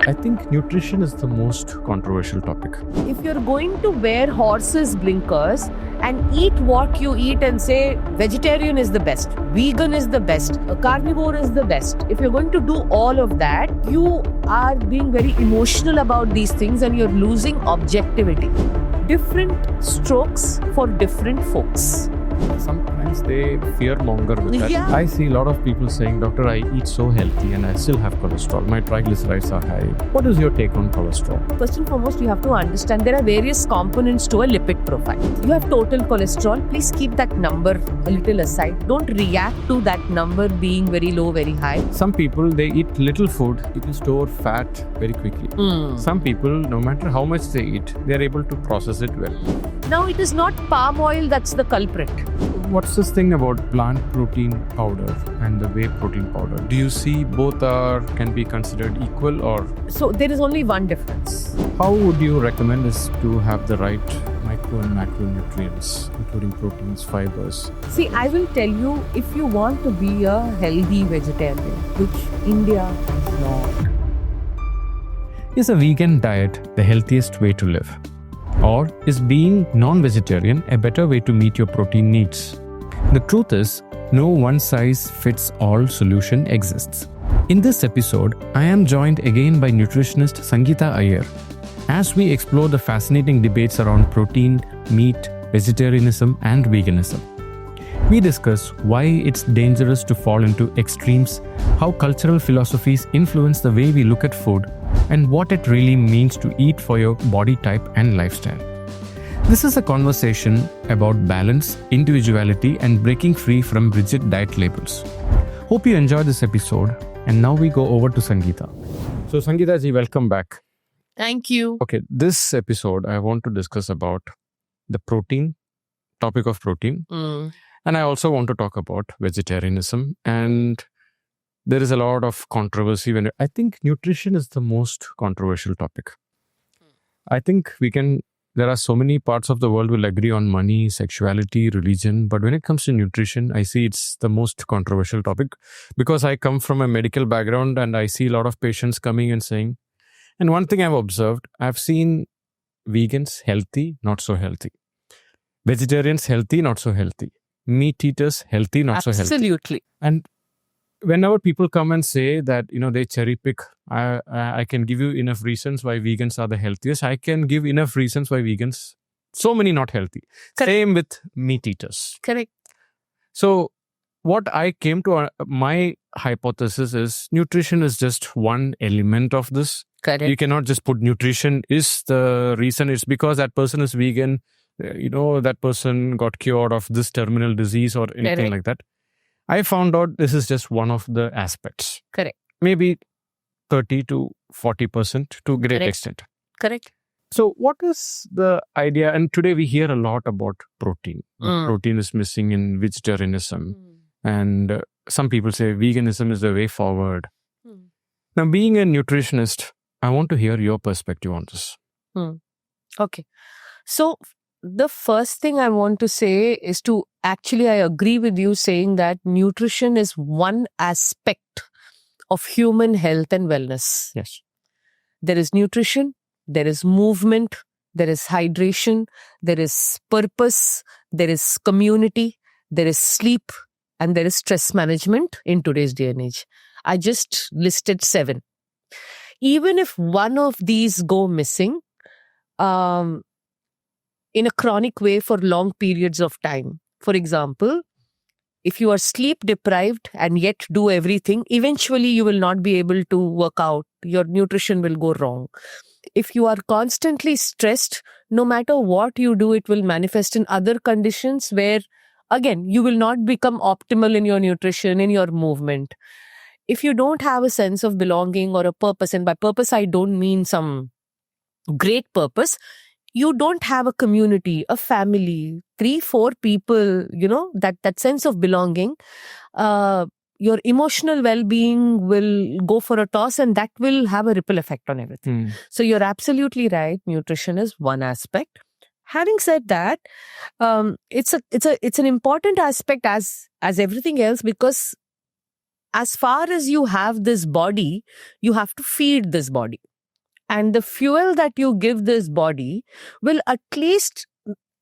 I think nutrition is the most controversial topic. If you're going to wear horses' blinkers and eat what you eat and say vegetarian is the best, vegan is the best, carnivore is the best, if you're going to do all of that, you are being very emotional about these things and you're losing objectivity. Different strokes for different folks. Sometimes they fear monger with that. Yeah. I see a lot of people saying, Doctor, I eat so healthy and I still have cholesterol. My triglycerides are high. What is your take on cholesterol? First and foremost, you have to understand there are various components to a lipid profile. You have total cholesterol. Please keep that number a little aside. Don't react to that number being very low, very high. Some people, they eat little food, it will store fat very quickly. Some people, no matter how much they eat, they are able to process it well. Now, it is not palm oil that's the culprit. What's this thing about plant protein powder and the whey protein powder? Do you see both can be considered equal, or So there is only one difference. how would you recommend us to have the right micro and macronutrients, including proteins, fibers? See, I will tell you, if you want to be a healthy vegetarian, which India is not. Is a vegan diet the healthiest way to live? Or is being non-vegetarian a better way to meet your protein needs? The truth is, no one-size-fits-all solution exists. In this episode, I am joined again by nutritionist Sangeeta Iyer as we explore the fascinating debates around protein, meat, vegetarianism, and veganism. We discuss why it's dangerous to fall into extremes, how cultural philosophies influence the way we look at food, and what it really means to eat for your body type and lifestyle. This is a conversation about balance, individuality, and breaking free from rigid diet labels. Hope you enjoy this episode, and now we go over to Sangeeta. So Sangeeta ji, welcome back. Thank you. Okay, this episode I want to discuss about the topic of protein. And I also want to talk about vegetarianism. And there is a lot of controversy when I think nutrition is the most controversial topic. I think there are so many parts of the world will agree on money, sexuality, religion. But when it comes to nutrition, I see it's the most controversial topic because I come from a medical background and I see a lot of patients coming and saying, and one thing I've observed, I've seen vegans healthy, not so healthy. Vegetarians healthy, not so healthy. Meat eaters healthy, not so healthy. Absolutely. And whenever people come and say that, they cherry pick, I can give you enough reasons why vegans are the healthiest. I can give enough reasons why vegans, so many not healthy. Correct. Same with meat eaters. Correct. So what I came to, my hypothesis is nutrition is just one element of this. Correct. You cannot just put nutrition is the reason. It's because that person is vegan, that person got cured of this terminal disease or anything Correct. like that. I found out this is just one of the aspects. Correct. Maybe 30 to 40% to a great Correct. extent. Correct. So what is the idea? And today we hear a lot about protein. Protein is missing in vegetarianism. And some people say veganism is the way forward. Now, being a nutritionist, I want to hear your perspective on this. Okay. So the first thing I want to say is I agree with you saying that nutrition is one aspect of human health and wellness. Yes. There is nutrition, there is movement, there is hydration, there is purpose, there is community, there is sleep, and there is stress management in today's day and age. I just listed 7. Even if one of these go missing, in a chronic way for long periods of time. For example, if you are sleep deprived and yet do everything, eventually you will not be able to work out. Your nutrition will go wrong. If you are constantly stressed, no matter what you do, it will manifest in other conditions where, again, you will not become optimal in your nutrition, in your movement. If you don't have a sense of belonging or a purpose, and by purpose, I don't mean some great purpose, you don't have a community, a family, 3-4 people, that sense of belonging, your emotional well-being will go for a toss and that will have a ripple effect on everything. So you're absolutely right. Nutrition is one aspect. Having said that, it's an important aspect as everything else, because as far as you have this body, you have to feed this body. And the fuel that you give this body will at least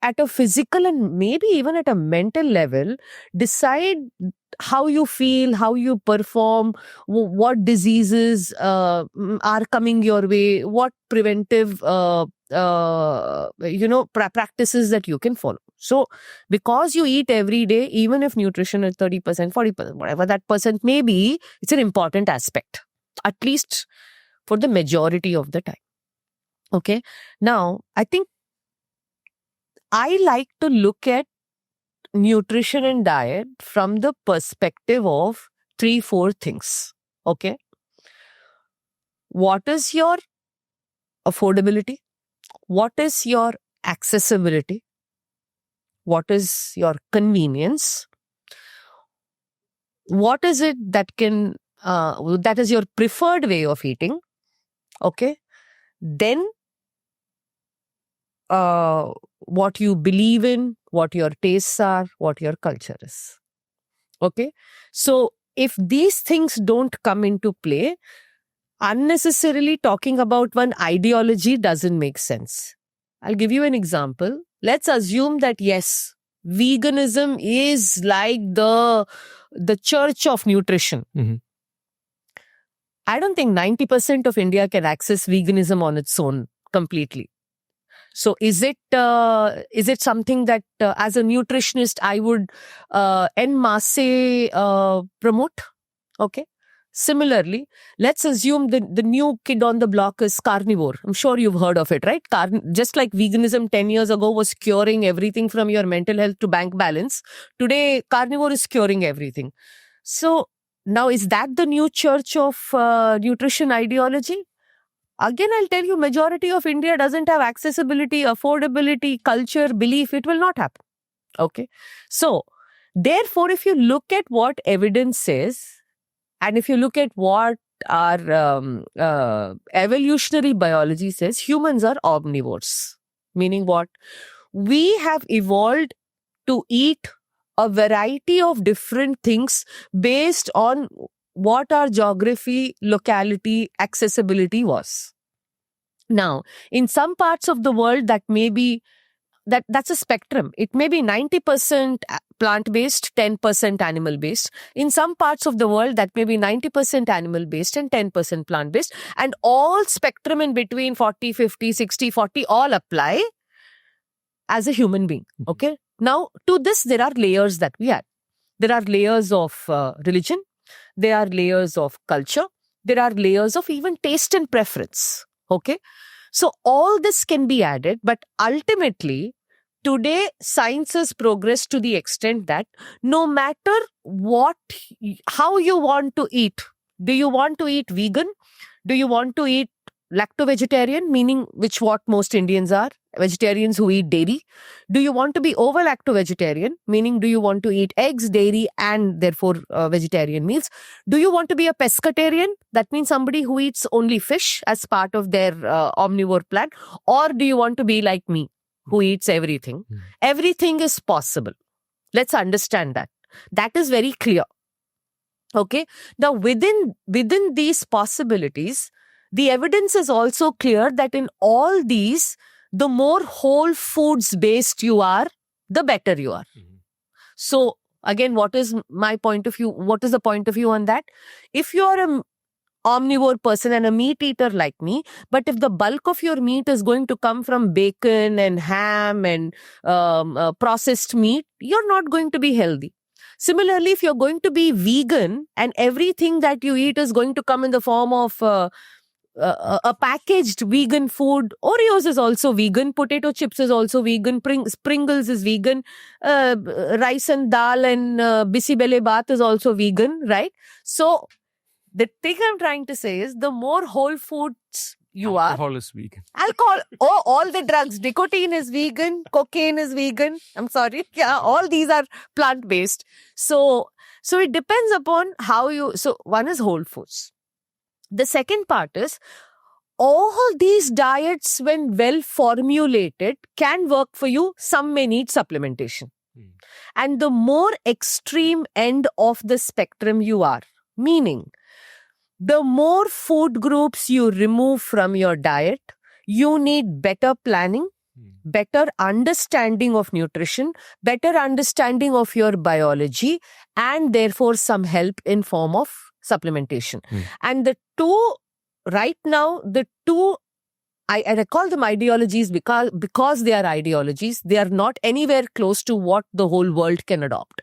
at a physical and maybe even at a mental level decide how you feel, how you perform, what diseases are coming your way, what preventive practices that you can follow. So because you eat every day, even if nutrition is 30%, 40%, whatever that percent may be, it's an important aspect, at least for the majority of the time. Okay. Now, I think I like to look at nutrition and diet from the perspective of 3-4 things. Okay. What is your affordability? What is your accessibility? What is your convenience? What is it that that is your preferred way of eating? Okay. Then what you believe in, what your tastes are, what your culture is. Okay. So if these things don't come into play, unnecessarily talking about one ideology doesn't make sense. I'll give you an example. Let's assume that yes, veganism is like the church of nutrition. Mhm. I don't think 90% of India can access veganism on its own completely. So is it something that as a nutritionist I would en masse promote? Okay. Similarly, let's assume the new kid on the block is carnivore. I'm sure you've heard of it, right? Just like veganism 10 years ago was curing everything from your mental health to bank balance, today carnivore is curing everything. So now is that the new church of nutrition ideology? Again, I'll tell you, majority of India doesn't have accessibility, affordability, culture, belief. It will not happen. Okay. So therefore, if you look at what evidence says, and if you look at what our evolutionary biology says, humans are omnivores. Meaning what? We have evolved to eat a variety of different things based on what our geography, locality, accessibility was. Now, in some parts of the world, that may be that's a spectrum. It may be 90% plant-based, 10% animal-based. In some parts of the world, that may be 90% animal-based and 10% plant-based. And all spectrum in between 40, 50, 60, 40 all apply as a human being. Okay. Now, to this, there are layers that we add. There are layers of religion. There are layers of culture. There are layers of even taste and preference. Okay. So all this can be added, but ultimately, today, science has progressed to the extent that no matter how you want to eat, do you want to eat vegan? Do you want to eat lacto-vegetarian, meaning what most Indians are, vegetarians who eat dairy? Do you want to be ovo-lacto-vegetarian, meaning do you want to eat eggs, dairy, and therefore vegetarian meals? Do you want to be a pescatarian? That means somebody who eats only fish as part of their omnivore plan. Or do you want to be like me, who eats everything? Everything is possible. Let's understand that. That is very clear. Okay. Now, within these possibilities, the evidence is also clear that in all these, the more whole foods based you are, the better you are. So again, what is my point of view? What is the point of view on that? If you are an omnivore person and a meat eater like me, but if the bulk of your meat is going to come from bacon and ham and processed meat, you're not going to be healthy. Similarly, if you're going to be vegan and everything that you eat is going to come in the form of a packaged vegan food, Oreos is also vegan, potato chips is also vegan, Pringles is vegan, rice and dal and bisi bele baat is also vegan, right? So the thing I'm trying to say is the more whole foods you are. Alcohol is vegan. Alcohol, all the drugs, nicotine is vegan, cocaine is vegan. I'm sorry. Yeah, all these are plant-based. So it depends upon how so one is whole foods. The second part is all these diets, when well formulated, can work for you. Some may need supplementation. And the more extreme end of the spectrum you are, meaning the more food groups you remove from your diet, you need better planning, better understanding of nutrition, better understanding of your biology, and therefore some help in form of supplementation. And right now, I call them ideologies because they are ideologies. They are not anywhere close to what the whole world can adopt.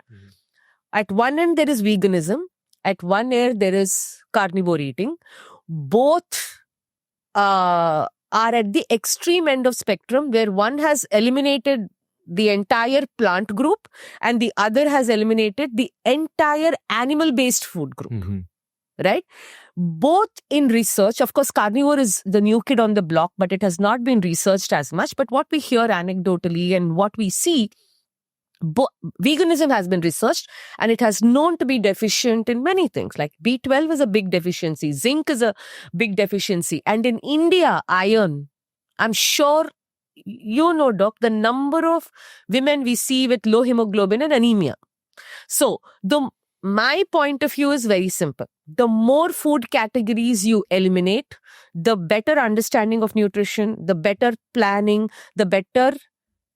At one end, there is veganism. At one end, there is carnivore eating. Both are at the extreme end of spectrum, where one has eliminated the entire plant group and the other has eliminated the entire animal-based food group. Right? Both in research, of course, carnivore is the new kid on the block, but it has not been researched as much. But what we hear anecdotally and what we see, veganism has been researched and it has known to be deficient in many things. Like B12 is a big deficiency, zinc is a big deficiency. And in India, iron, I'm sure you know, Doc, the number of women we see with low hemoglobin and anemia. So my point of view is very simple. The more food categories you eliminate, the better understanding of nutrition, the better planning, the better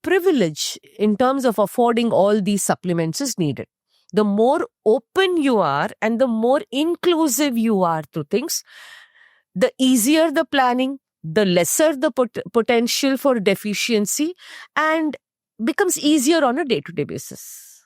privilege in terms of affording all these supplements is needed. The more open you are and the more inclusive you are to things, the easier the planning, the lesser the potential for deficiency, and becomes easier on a day-to-day basis.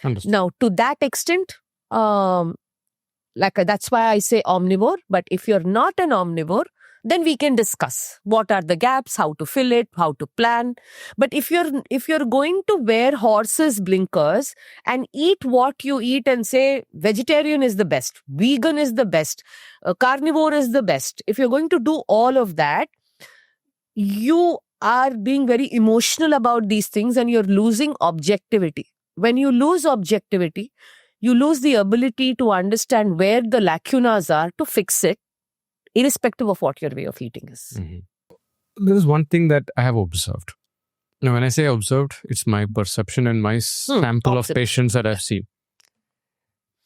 Understood. Now, to that extent, that's why I say omnivore. But if you're not an omnivore, then we can discuss what are the gaps, how to fill it, how to plan. But if you're going to wear horses' blinkers and eat what you eat and say vegetarian is the best, vegan is the best, carnivore is the best, if you're going to do all of that, you are being very emotional about these things and you're losing objectivity. When you lose objectivity, you lose the ability to understand where the lacunas are to fix it, irrespective of what your way of eating is. There is one thing that I have observed. Now, when I say observed, it's my perception and my sample of patients that I've seen.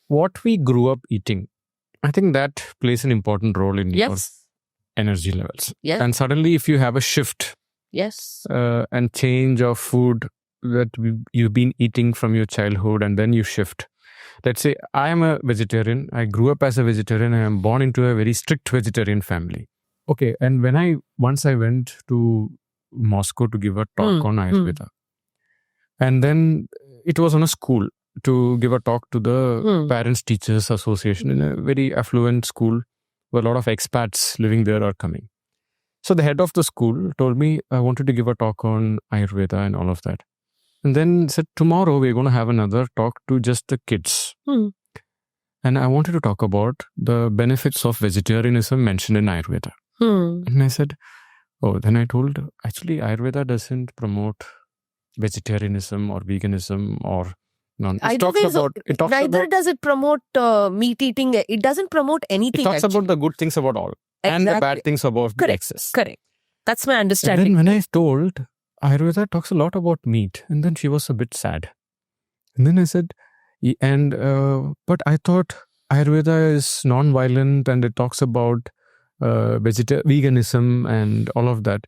What we grew up eating, I think that plays an important role in your energy levels. Yes. And suddenly, if you have a shift and change of food that you've been eating from your childhood and then you shift. Let's say I am a vegetarian. I grew up as a vegetarian. I am born into a very strict vegetarian family. Okay. And once I went to Moscow to give a talk on Ayurveda. And then it was on a school to give a talk to the Parents Teachers Association in a very affluent school where a lot of expats living there are coming. So the head of the school told me I wanted to give a talk on Ayurveda and all of that. And then said, tomorrow we're going to have another talk to just the kids. And I wanted to talk about the benefits of vegetarianism mentioned in Ayurveda. And I said, then I told, actually Ayurveda doesn't promote vegetarianism or veganism or none. Neither does it promote meat eating. It doesn't promote anything. It talks about the good things about all and the bad things about the excess. Correct. That's my understanding. And then when I told, Ayurveda talks a lot about meat. And then she was a bit sad. And then I said, but I thought Ayurveda is non-violent and it talks about veganism and all of that.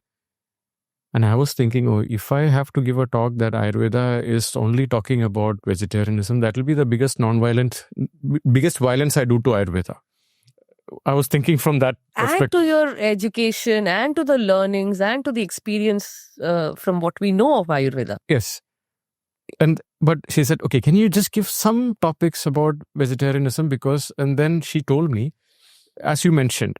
And I was thinking, if I have to give a talk that Ayurveda is only talking about vegetarianism, that will be the biggest violence I do to Ayurveda. I was thinking from that perspective. And to your education and to the learnings and to the experience from what we know of Ayurveda. Yes. But she said, okay, can you just give some topics about vegetarianism? And then she told me, as you mentioned,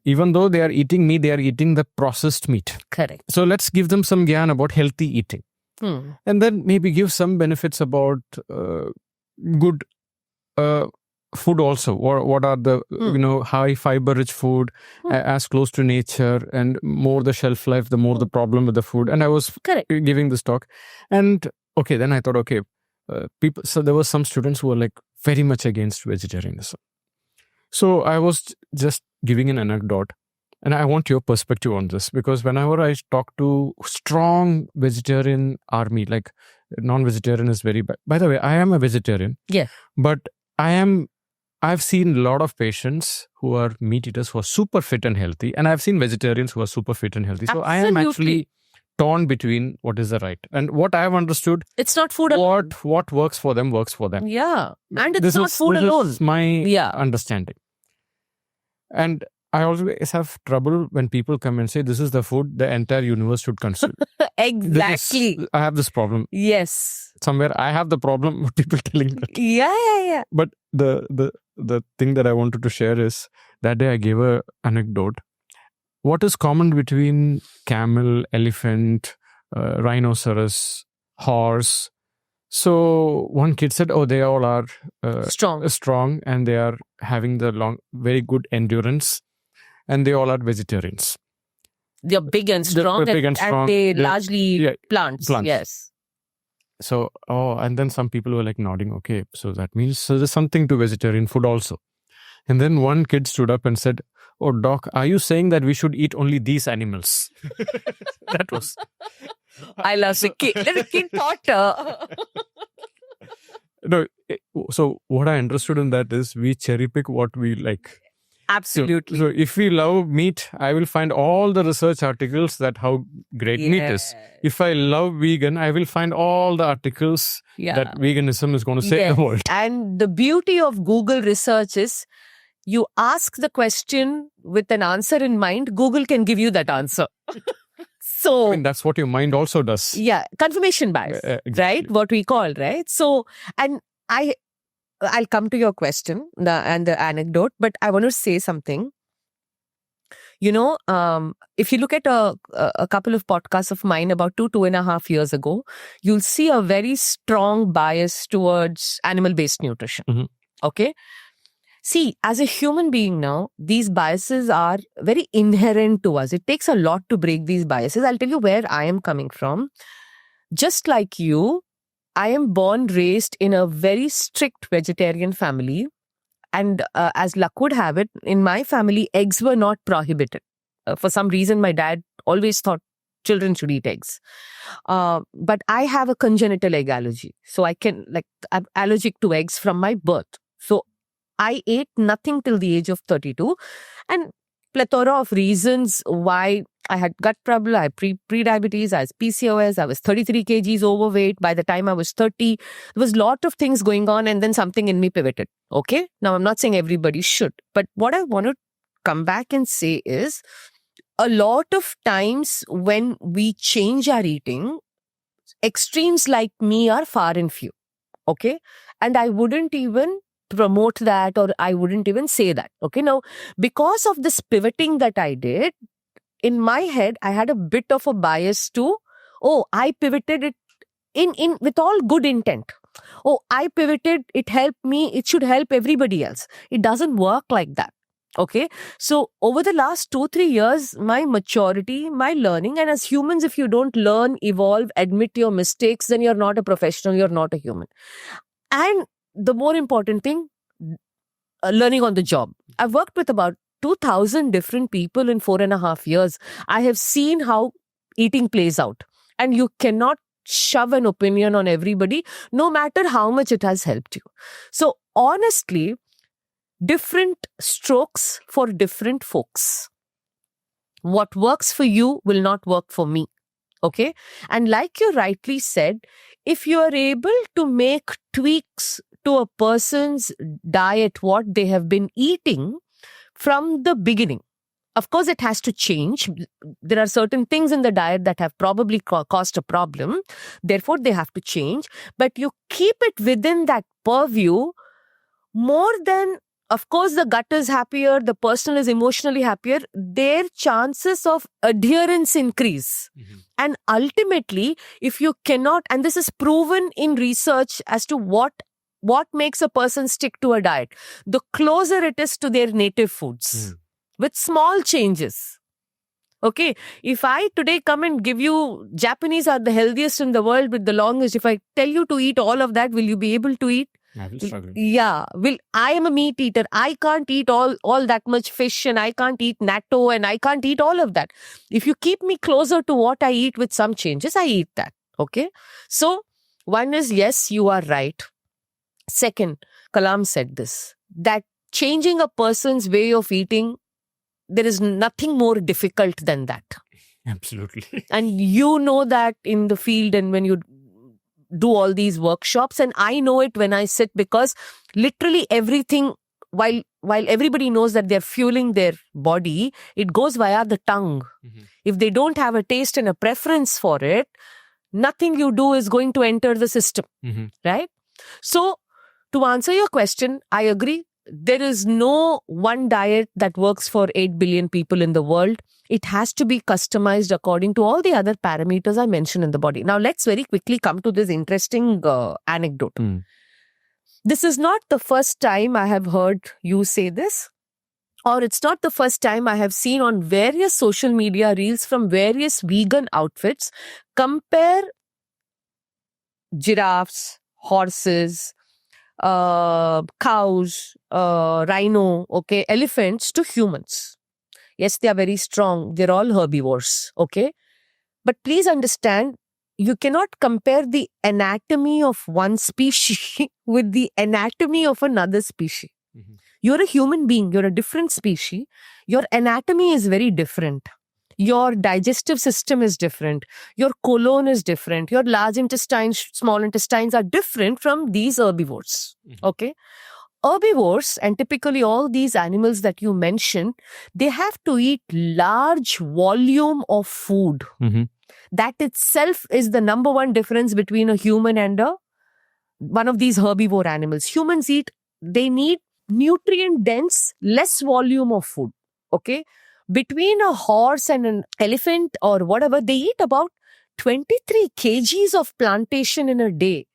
even though they are eating meat, they are eating the processed meat. Correct. So let's give them some gyan about healthy eating. And then maybe give some benefits about good food also, or what are the high fiber rich food, as close to nature, and more the shelf life, the more the problem with the food. And I was giving this talk, and then I thought, people. So there were some students who were like very much against vegetarianism. So I was just giving an anecdote, and I want your perspective on this, because whenever I talk to strong vegetarian army, like non-vegetarian is very bad. By the way, I am a vegetarian. Yeah. But I am I've seen a lot of patients who are meat eaters who are super fit and healthy, and I've seen vegetarians who are super fit and healthy. So I am Absolutely. actually torn between what is the right. And what I've understood, It's not food alone. what works for them works for them. Yeah. And it's This not food alone. is my Yeah. understanding. And I always have trouble when people come and say, this is the food the entire universe should consume. Exactly. I have this problem. Yes. Somewhere I have the problem with people telling that. Yeah. But the thing that I wanted to share is that day I gave a anecdote. What is common between camel, elephant, rhinoceros, horse? So one kid said, oh, they all are strong and they are having the very good endurance, and they all are vegetarians. They're big and strong, and they largely plants. Yes. So, and then some people were like nodding, okay, so that means there's something to vegetarian food also. And then one kid stood up and said, oh, doc, are you saying that we should eat only these animals? That was... I love the kid. Little kid thought. No, so what I understood in that is we cherry pick what we like. Absolutely. So if we love meat, I will find all the research articles that how great meat is. If I love vegan, I will find all the articles that veganism is going to save the world. And the beauty of Google research is you ask the question with an answer in mind, Google can give you that answer. So, I mean, that's what your mind also does. Yeah, confirmation bias, exactly. Right? What we call, right? So, and I'll come to your question and the anecdote, but I want to say something. You know, if you look at a couple of podcasts of mine about 2.5 years ago, you'll see a very strong bias towards animal-based nutrition. Mm-hmm. Okay? See, as a human being now, these biases are very inherent to us. It takes a lot to break these biases. I'll tell you where I am coming from. Just like you, I am born, raised in a very strict vegetarian family. And as luck would have it, in my family, eggs were not prohibited. For some reason, my dad always thought children should eat eggs. But I have a congenital egg allergy. So I'm allergic to eggs from my birth. So I ate nothing till the age of 32, and plethora of reasons why I had gut trouble. I had pre-diabetes, I had PCOS, I was 33 kgs overweight. By the time I was 30, there was a lot of things going on, and then something in me pivoted. Okay? Now, I'm not saying everybody should, but what I want to come back and say is a lot of times when we change our eating, extremes like me are far and few. Okay? And I wouldn't even promote that, or I wouldn't even say that. Okay, now because of this pivoting that I did, in my head I had a bit of a bias to, I pivoted it in with all good intent. I pivoted, it helped me, it should help everybody else. It doesn't work like that. Okay, so over the last 2-3 years, my maturity, my learning, and as humans, if you don't learn, evolve, admit your mistakes, then you're not a professional, you're not a human. And the more important thing, learning on the job. I've worked with about 2,000 different people in 4.5 years. I have seen how eating plays out. And you cannot shove an opinion on everybody, no matter how much it has helped you. So honestly, different strokes for different folks. What works for you will not work for me. Okay? And like you rightly said, if you are able to make tweaks to a person's diet, what they have been eating from the beginning. Of course, it has to change. There are certain things in the diet that have probably caused a problem. Therefore, they have to change. But you keep it within that purview more than, of course, the gut is happier, the person is emotionally happier, their chances of adherence increase. Mm-hmm. And ultimately, if you cannot, and this is proven in research as to what makes a person stick to a diet, the closer it is to their native foods, with small changes. Okay, if I today come and give you, Japanese are the healthiest in the world with the longest, if I tell you to eat all of that, will you be able to eat? I will struggle. Yeah, I am a meat eater. I can't eat all that much fish, and I can't eat natto, and I can't eat all of that. If you keep me closer to what I eat with some changes, I eat that. Okay, so one is, yes, you are right. Second, Kalam said this, that changing a person's way of eating, there is nothing more difficult than that. Absolutely. And you know that in the field and when you do all these workshops, and I know it when I sit, because literally everything, while everybody knows that they're fueling their body, it goes via the tongue. Mhm. If they don't have a taste and a preference for it, nothing you do is going to enter the system, Mhm. right? So to answer your question, I agree. There is no one diet that works for 8 billion people in the world. It has to be customized according to all the other parameters I mentioned in the body. Now, let's very quickly come to this interesting anecdote. Mm. This is not the first time I have heard you say this, or it's not the first time I have seen on various social media reels from various vegan outfits compare giraffes, horses, cows, rhino, okay, elephants to humans. Yes, they are very strong. They're all herbivores, okay? But please understand, you cannot compare the anatomy of one species with the anatomy of another species. Mhm. You're a human being. You're a different species. Your anatomy is very different. Your digestive system is different. Your colon is different. Your large intestine, small intestines are different from these herbivores. Mhm. Okay? Herbivores, and typically all these animals that you mentioned, they have to eat large volume of food. Mhm. That itself is the number one difference between a human and one of these herbivore animals. Humans they need nutrient dense, less volume of food. Okay? Between a horse and an elephant or whatever, they eat about 23 kgs of plantation in a day.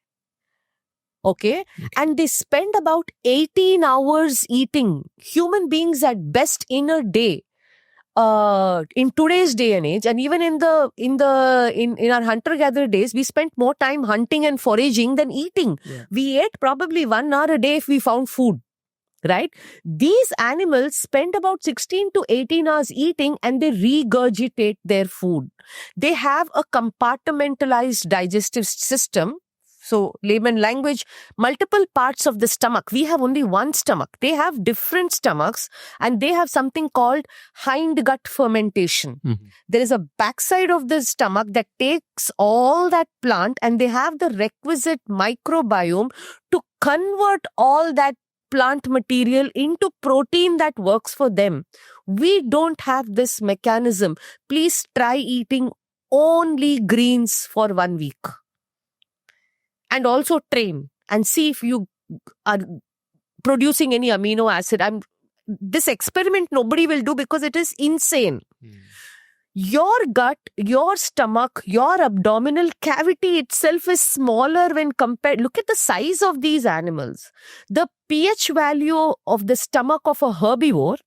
Okay? And they spend about 18 hours eating. Human beings at best in a day. In today's day and age, and even in our hunter-gatherer days, we spent more time hunting and foraging than eating. Yeah. We ate probably 1 hour a day if we found food, right? These animals spend about 16 to 18 hours eating and they regurgitate their food. They have a compartmentalized digestive system. So, layman language, multiple parts of the stomach. We have only one stomach. They have different stomachs, and they have something called hindgut fermentation. Mhm. There is a backside of the stomach that takes all that plant, and they have the requisite microbiome to convert all that plant material into protein that works for them. We don't have this mechanism. Please try eating only greens for 1 week. And also train and see if you are producing any amino acid. This experiment nobody will do because it is insane. Mm. Your gut, your stomach, your abdominal cavity itself is smaller when compared. Look at the size of these animals. The pH value of the stomach of a herbivore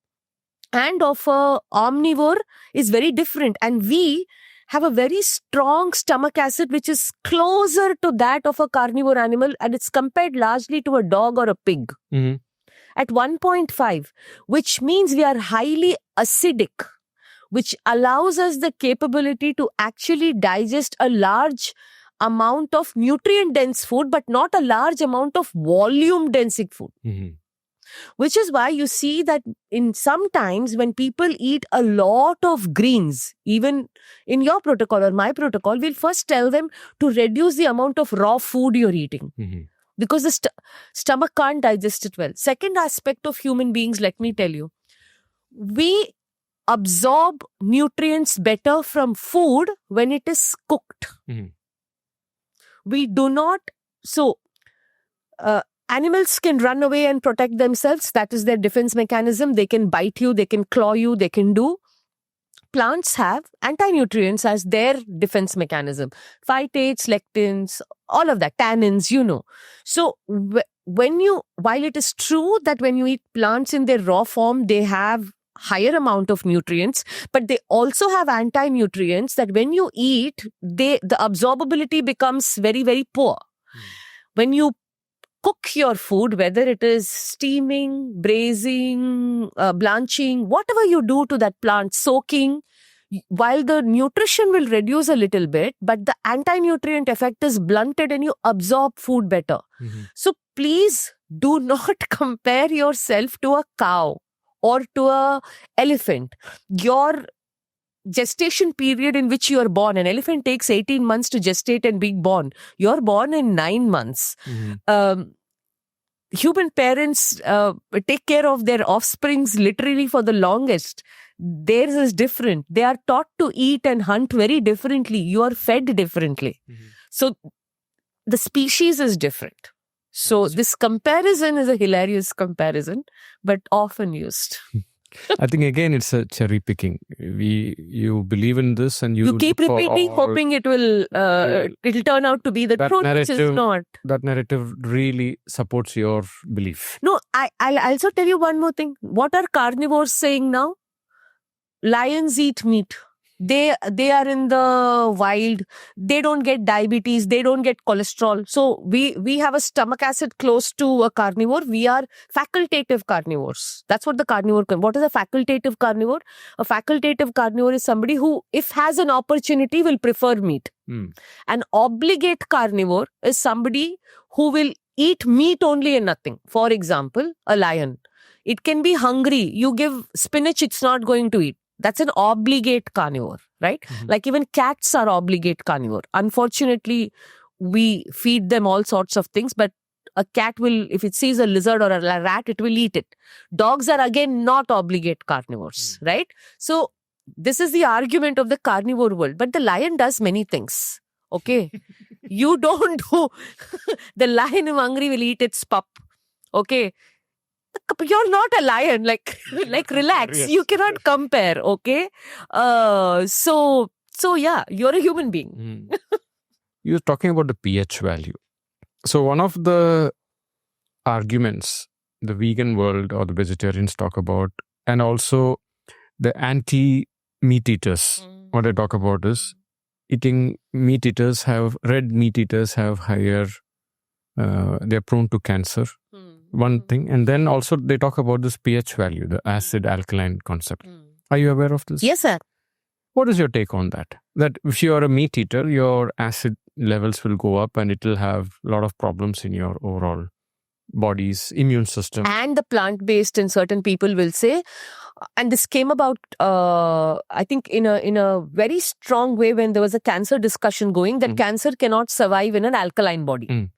and of a omnivore is very different. And we have a very strong stomach acid which is closer to that of a carnivore animal, and it's compared largely to a dog or a pig Mhm. at 1.5, which means we are highly acidic, which allows us the capability to actually digest a large amount of nutrient dense food, but not a large amount of volume dense food. Mhm. Which is why you see that in sometimes when people eat a lot of greens, even in your protocol or my protocol, we'll first tell them to reduce the amount of raw food you're eating Mhm. because the stomach can't digest it well. Second aspect of human beings, let me tell you, we absorb nutrients better from food when it is cooked. Mhm. We do not. So, animals can run away and protect themselves. That is their defense mechanism. They can bite you, they can claw you, they can do. Plants have anti-nutrients as their defense mechanism. Phytates, lectins, all of that, tannins, you know. So while it is true that when you eat plants in their raw form, they have higher amount of nutrients, but they also have anti-nutrients that when you eat, the absorbability becomes very, very poor. When you cook your food, whether it is steaming, braising, blanching, whatever you do to that plant, soaking, while the nutrition will reduce a little bit, but the anti-nutrient effect is blunted and you absorb food better. Mhm. So please do not compare yourself to a cow or to a elephant. Your gestation period in which you are born, an elephant takes 18 months to gestate and be born. You're born in 9 months. Human parents take care of their offsprings literally for the longest. Theirs is different. They are taught to eat and hunt very differently. You are fed differently. So the species is different. So this comparison is a hilarious comparison, but often used. I think again it's a cherry picking. You believe in this and you keep repeating, hoping it'll turn out to be the truth, which is not. That narrative really supports your belief. No, I'll also tell you one more thing. What are carnivores saying now? Lions eat meat. They are in the wild. They don't get diabetes. They don't get cholesterol. So we have a stomach acid close to a carnivore. We are facultative carnivores. That's what the carnivore. What is a facultative carnivore? A facultative carnivore is somebody who, if has an opportunity, will prefer meat. An obligate carnivore is somebody who will eat meat only and nothing. For example, a lion. It can be hungry. You give spinach, it's not going to eat. That's an obligate carnivore, right? Like even cats are obligate carnivore. Unfortunately, we feed them all sorts of things, but a cat will, if it sees a lizard or a rat, it will eat it. Dogs are again not obligate carnivores, right? So this is the argument of the carnivore world. But the lion does many things, okay? You don't do. The lion, if hungry, will eat its pup, okay? You're not a lion, like relax. Yes. You cannot compare, okay? So yeah, you're a human being. You're talking about the pH value. So one of the arguments the vegan world or the vegetarians talk about, and also the anti-meat eaters, what they talk about is red meat eaters have higher, they're prone to cancer. One thing. And then also they talk about this pH value, the acid alkaline concept. Are you aware of this? Yes, sir. What is your take on that? That if you are a meat eater, your acid levels will go up and it will have a lot of problems in your overall body's immune system. And the plant-based, and certain people will say, and this came about, I think in a very strong way when there was a cancer discussion going, that cancer cannot survive in an alkaline body.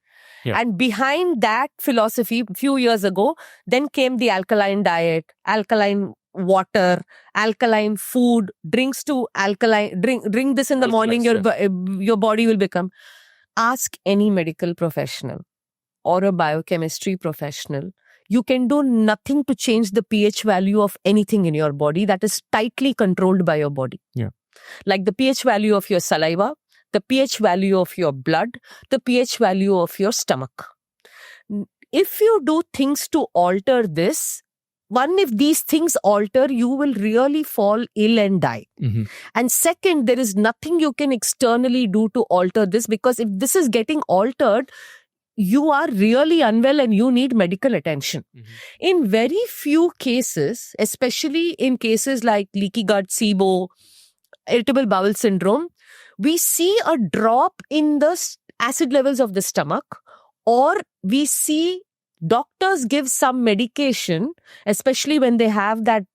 Yeah. And behind that philosophy, a few years ago, then came the alkaline diet, alkaline water, alkaline food, drinks to alkaline, drink this in the morning, your body will become. Ask any medical professional or a biochemistry professional. You can do nothing to change the pH value of anything in your body. That is tightly controlled by your body. Yeah. Like the pH value of your saliva, the pH value of your blood, the pH value of your stomach. If you do things to alter this, one, if these things alter, you will really fall ill and die. And second, there is nothing you can externally do to alter this, because if this is getting altered, you are really unwell and you need medical attention. In very few cases, especially in cases like leaky gut, SIBO, irritable bowel syndrome, we see a drop in the acid levels of the stomach, or we see doctors give some medication, especially when they have the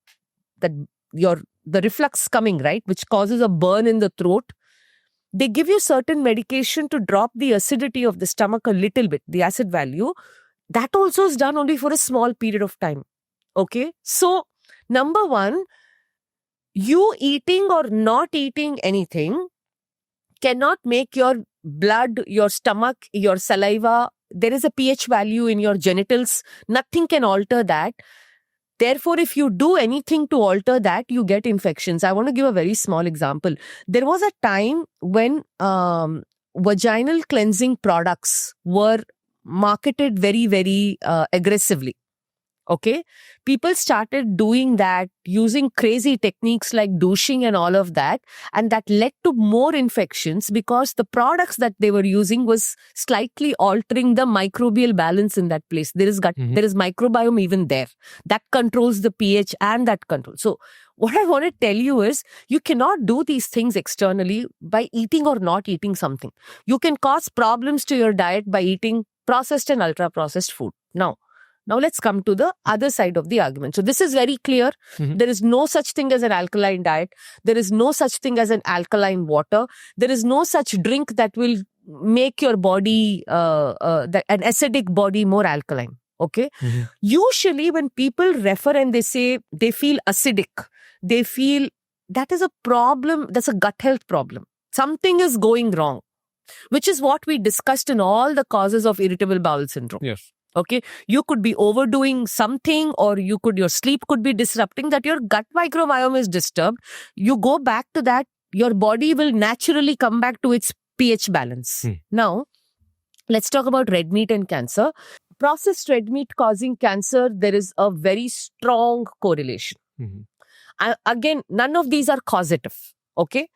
reflux coming, right, which causes a burn in the throat. They give you certain medication to drop the acidity of the stomach a little bit, the acid value. That also is done only for a small period of time. Okay. So, number one, you eating or not eating anything cannot make your blood, your stomach, your saliva. There is a pH value in your genitals. Nothing can alter that. Therefore, if you do anything to alter that, you get infections. I want to give a very small example. There was a time when vaginal cleansing products were marketed very, very aggressively. Okay, people started doing that, using crazy techniques like douching and all of that. And that led to more infections because the products that they were using was slightly altering the microbial balance in that place. There is there is microbiome even there that controls the pH and that controls. So what I want to tell you is, you cannot do these things externally by eating or not eating something. You can cause problems to your diet by eating processed and ultra processed food. Now, Now let's come to the other side of the argument. So this is very clear. Mhm. There is no such thing as an alkaline diet. There is no such thing as an alkaline water. There is no such drink that will make your body, an acidic body more alkaline. Okay. Mhm. Usually when people refer and they say they feel acidic, they feel that is a problem. That's a gut health problem. Something is going wrong, which is what we discussed in all the causes of irritable bowel syndrome. Yes. Okay. You could be overdoing something, or your sleep could be disrupting, that your gut microbiome is disturbed. You go back to that, your body will naturally come back to its pH balance. Now, let's talk about red meat and cancer. Processed red meat causing cancer, there is a very strong correlation. Mhm. Again, none of these are causative. Okay.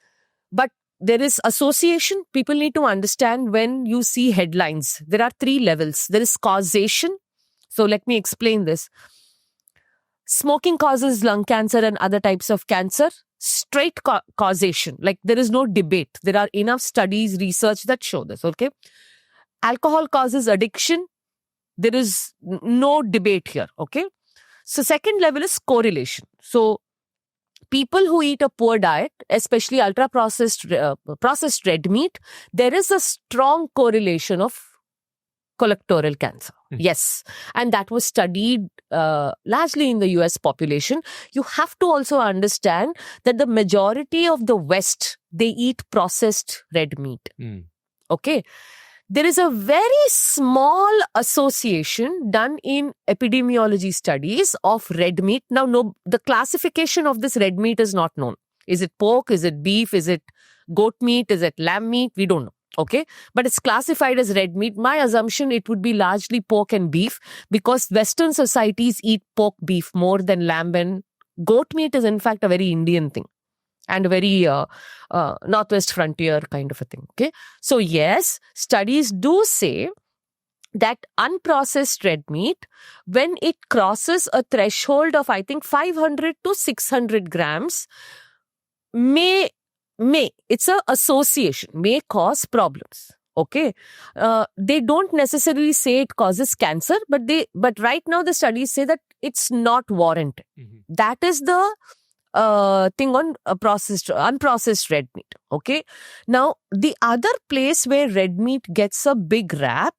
But there is association. People need to understand when you see headlines, there are 3 levels. There is causation. So let me explain this. Smoking causes lung cancer and other types of cancer. Straight causation. Like there is no debate. There are enough studies, research that show this. Okay. Alcohol causes addiction. There is no debate here. Okay. So second level is correlation. So people who eat a poor diet, especially ultra processed red meat, there is a strong correlation of colorectal cancer. Yes. And that was studied largely in the US population. You have to also understand that the majority of the West, they eat processed red meat. Okay. There is a very small association done in epidemiology studies of red meat. Now, the classification of this red meat is not known. Is it pork? Is it beef? Is it goat meat? Is it lamb meat? We don't know. Okay. But it's classified as red meat. My assumption, it would be largely pork and beef, because Western societies eat pork, beef more than lamb, and goat meat is in fact a very Indian thing. And a very northwest frontier kind of a thing. Okay. So yes, studies do say that unprocessed red meat, when it crosses a threshold of, I think, 500 to 600 grams, it's an association, may cause problems. Okay. They don't necessarily say it causes cancer, but right now the studies say that it's not warranted. That is the thing on unprocessed red meat. Okay. Now, the other place where red meat gets a big rap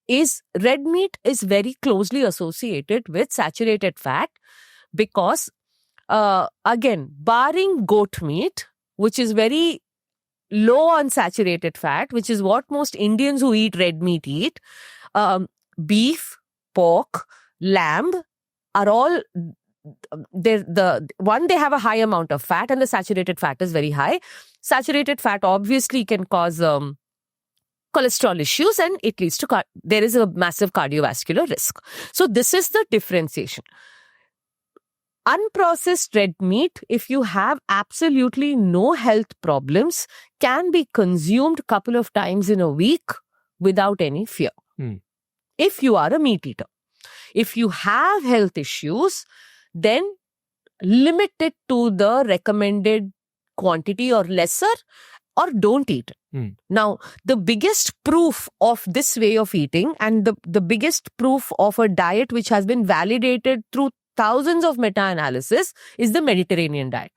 is red meat is very closely associated with saturated fat, because again, barring goat meat, which is very low on saturated fat, which is what most Indians who eat red meat eat, beef, pork, lamb are all they have a high amount of fat, and the saturated fat is very high. Saturated fat obviously can cause cholesterol issues, and it leads to there is a massive cardiovascular risk. So this is the differentiation. Unprocessed red meat, if you have absolutely no health problems, can be consumed a couple of times in a week without any fear. If you are a meat eater. If you have health issues, then limit it to the recommended quantity or lesser, or don't eat it. Now, the biggest proof of this way of eating, and the biggest proof of a diet which has been validated through thousands of meta-analysis, is the Mediterranean diet.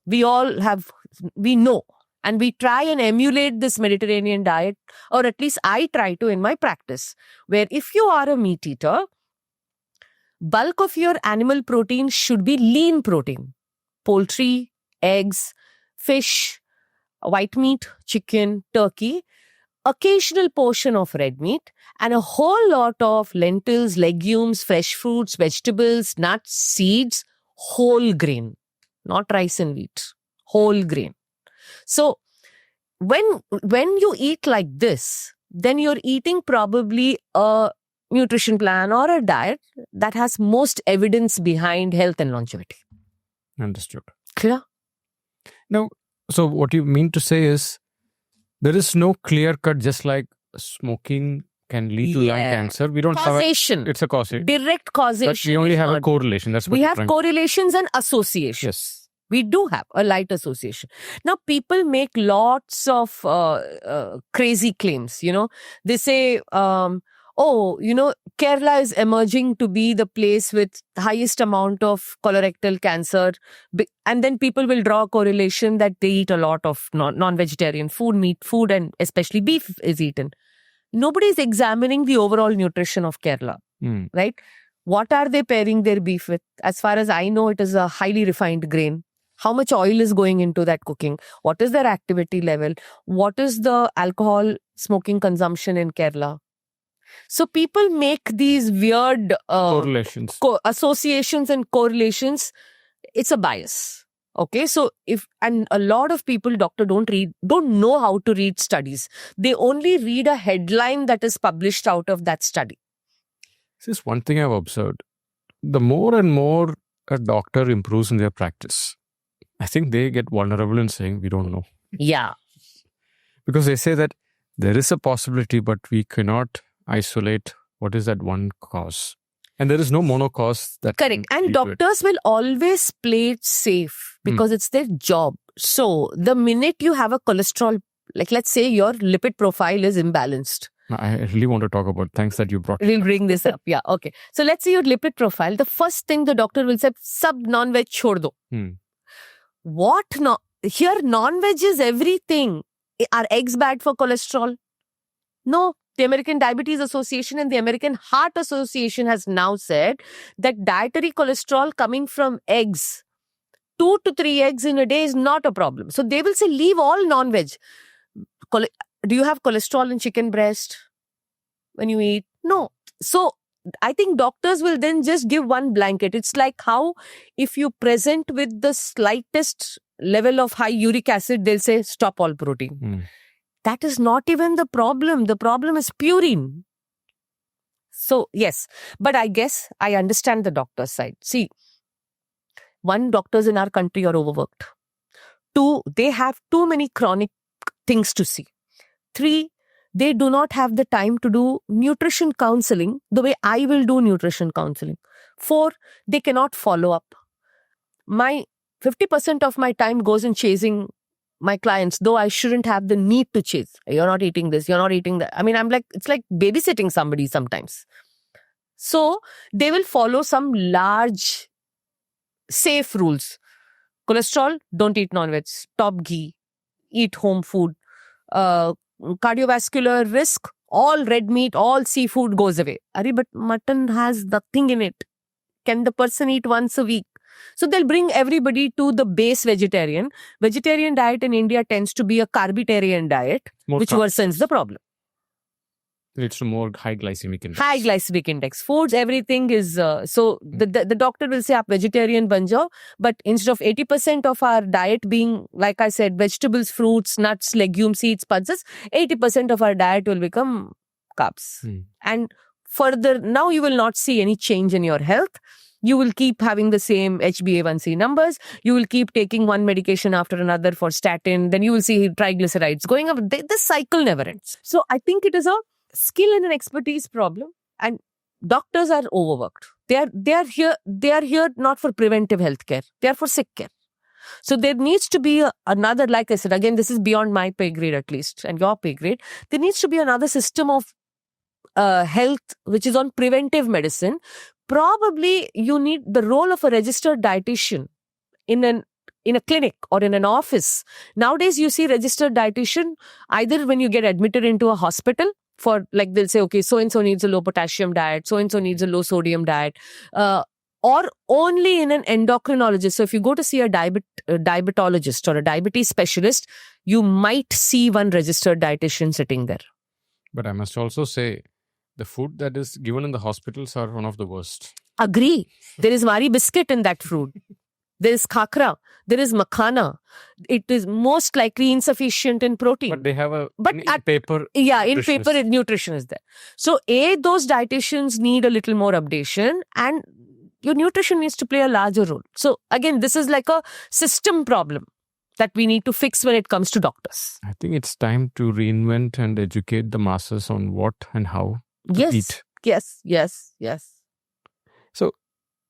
We know, and we try and emulate this Mediterranean diet, or at least I try to in my practice, where if you are a meat eater, bulk of your animal protein should be lean protein. Poultry, eggs, fish, white meat, chicken, turkey, occasional portion of red meat, and a whole lot of lentils, legumes, fresh fruits, vegetables, nuts, seeds, whole grain, not rice and wheat, whole grain. So when you eat like this, then you're eating probably a nutrition plan or a diet that has most evidence behind health and longevity. Understood. Clear? Now, so what you mean to say is there is no clear cut, just like smoking can lead to lung cancer. We don't causation. It's a causation. Direct causation. But we only have a correlation. That's what we have correlations and associations. Yes. We do have a light association. Now, people make lots of crazy claims. They say, oh, Kerala is emerging to be the place with highest amount of colorectal cancer. And then people will draw a correlation that they eat a lot of non-vegetarian food, meat food, and especially beef is eaten. Nobody is examining the overall nutrition of Kerala, right? What are they pairing their beef with? As far as I know, it is a highly refined grain. How much oil is going into that cooking? What is their activity level? What is the alcohol smoking consumption in Kerala? So people make these weird correlations, associations and correlations. It's a bias. Okay, so and a lot of people, doctor, don't know how to read studies. They only read a headline that is published out of that study. This is one thing I've observed. The more and more a doctor improves in their practice, I think they get vulnerable in saying, we don't know. Yeah. Because they say that there is a possibility, but we cannot isolate what is that one cause. And there is no mono cause that. Correct. And doctors will always play it safe because it's their job. So the minute you have a cholesterol, like let's say your lipid profile is imbalanced. I really want to talk about, thanks that you brought. We'll bring this up. Yeah. Okay. So let's say your lipid profile. The first thing the doctor will say, sab non-veg chhod do. What? No. Here non-veg is everything. Are eggs bad for cholesterol? No. The American Diabetes Association and the American Heart Association has now said that dietary cholesterol coming from eggs, 2 to 3 eggs in a day is not a problem. So they will say, leave all non-veg. Do you have cholesterol in chicken breast when you eat? No. So I think doctors will then just give one blanket. It's like how if you present with the slightest level of high uric acid, they'll say, stop all protein. That is not even the problem. The problem is purine. So, yes. But I guess I understand the doctor's side. See, 1, doctors in our country are overworked. 2, they have too many chronic things to see. 3, they do not have the time to do nutrition counseling the way I will do nutrition counseling. 4, they cannot follow up. My 50% of my time goes in chasing my clients, though I shouldn't have the need to chase. You're not eating this, you're not eating that. I mean, it's like babysitting somebody sometimes. So they will follow some large, safe rules. Cholesterol, don't eat non-veg. Stop ghee. Eat home food. Cardiovascular risk, all red meat, all seafood goes away. But mutton has nothing in it. Can the person eat once a week? So they'll bring everybody to the base vegetarian. Vegetarian diet in India tends to be a carbitarian diet, which worsens the problem. It's more high glycemic index. High glycemic index. Foods, everything is... the doctor will say, aap vegetarian ban jao. But instead of 80% of our diet being, like I said, vegetables, fruits, nuts, legumes, seeds, pulses, 80% of our diet will become carbs. And further, now you will not see any change in your health. You will keep having the same HbA1c numbers. You will keep taking one medication after another for statin. Then you will see triglycerides going up. This cycle never ends. So I think it is a skill and an expertise problem. And doctors are overworked. They are here not for preventive health care. They are for sick care. So there needs to be another, like I said, again, this is beyond my pay grade at least and your pay grade. There needs to be another system of health which is on preventive medicine. Probably you need the role of a registered dietitian in a clinic or in an office. Nowadays, you see registered dietitian either when you get admitted into a hospital for, like they'll say, okay, so-and-so needs a low potassium diet, so-and-so needs a low sodium diet, or only in an endocrinologist. So if you go to see a diabetologist or a diabetes specialist, you might see one registered dietitian sitting there. But I must also say, the food that is given in the hospitals are one of the worst. Agree. There is Mari biscuit in that food. There is khakra. There is makhana. It is most likely insufficient in protein. But they have in paper. Yeah, in paper, nutrition is there. So, those dietitians need a little more updation and your nutrition needs to play a larger role. So, again, this is like a system problem that we need to fix when it comes to doctors. I think it's time to reinvent and educate the masses on what and how to eat. Yes. So,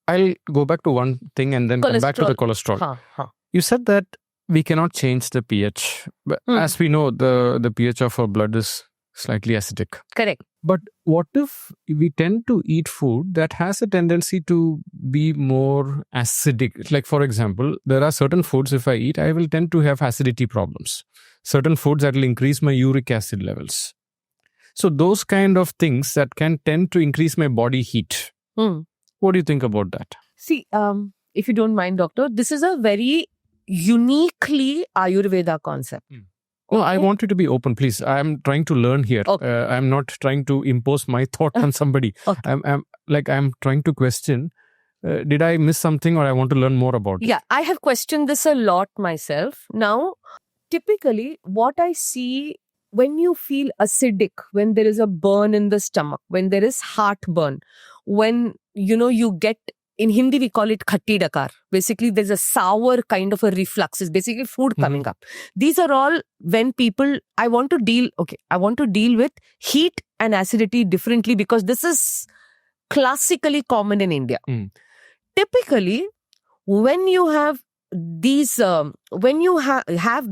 I'll go back to one thing and then come back to the cholesterol. You said that we cannot change the pH. But as we know, the pH of our blood is slightly acidic. Correct. But what if we tend to eat food that has a tendency to be more acidic? Like, for example, there are certain foods, if I eat, I will tend to have acidity problems. Certain foods that will increase my uric acid levels. So those kind of things that can tend to increase my body heat. Hmm. What do you think about that? See, if you don't mind, doctor, this is a very uniquely Ayurveda concept. No, I Okay. want you to be open, please. I'm trying to learn here. Okay. I'm not trying to impose my thought on somebody. Okay. I'm trying to question. Did I miss something, or I want to learn more about it? Yeah, I have questioned this a lot myself. Now, typically, what I see when you feel acidic, when there is a burn in the stomach, when there is heartburn, when you get, in Hindi we call it khatti dakar. Basically, there's a sour kind of a reflux. It's basically food coming up. These are all when people, I want to deal with heat and acidity differently, because this is classically common in India. Typically, when you have these have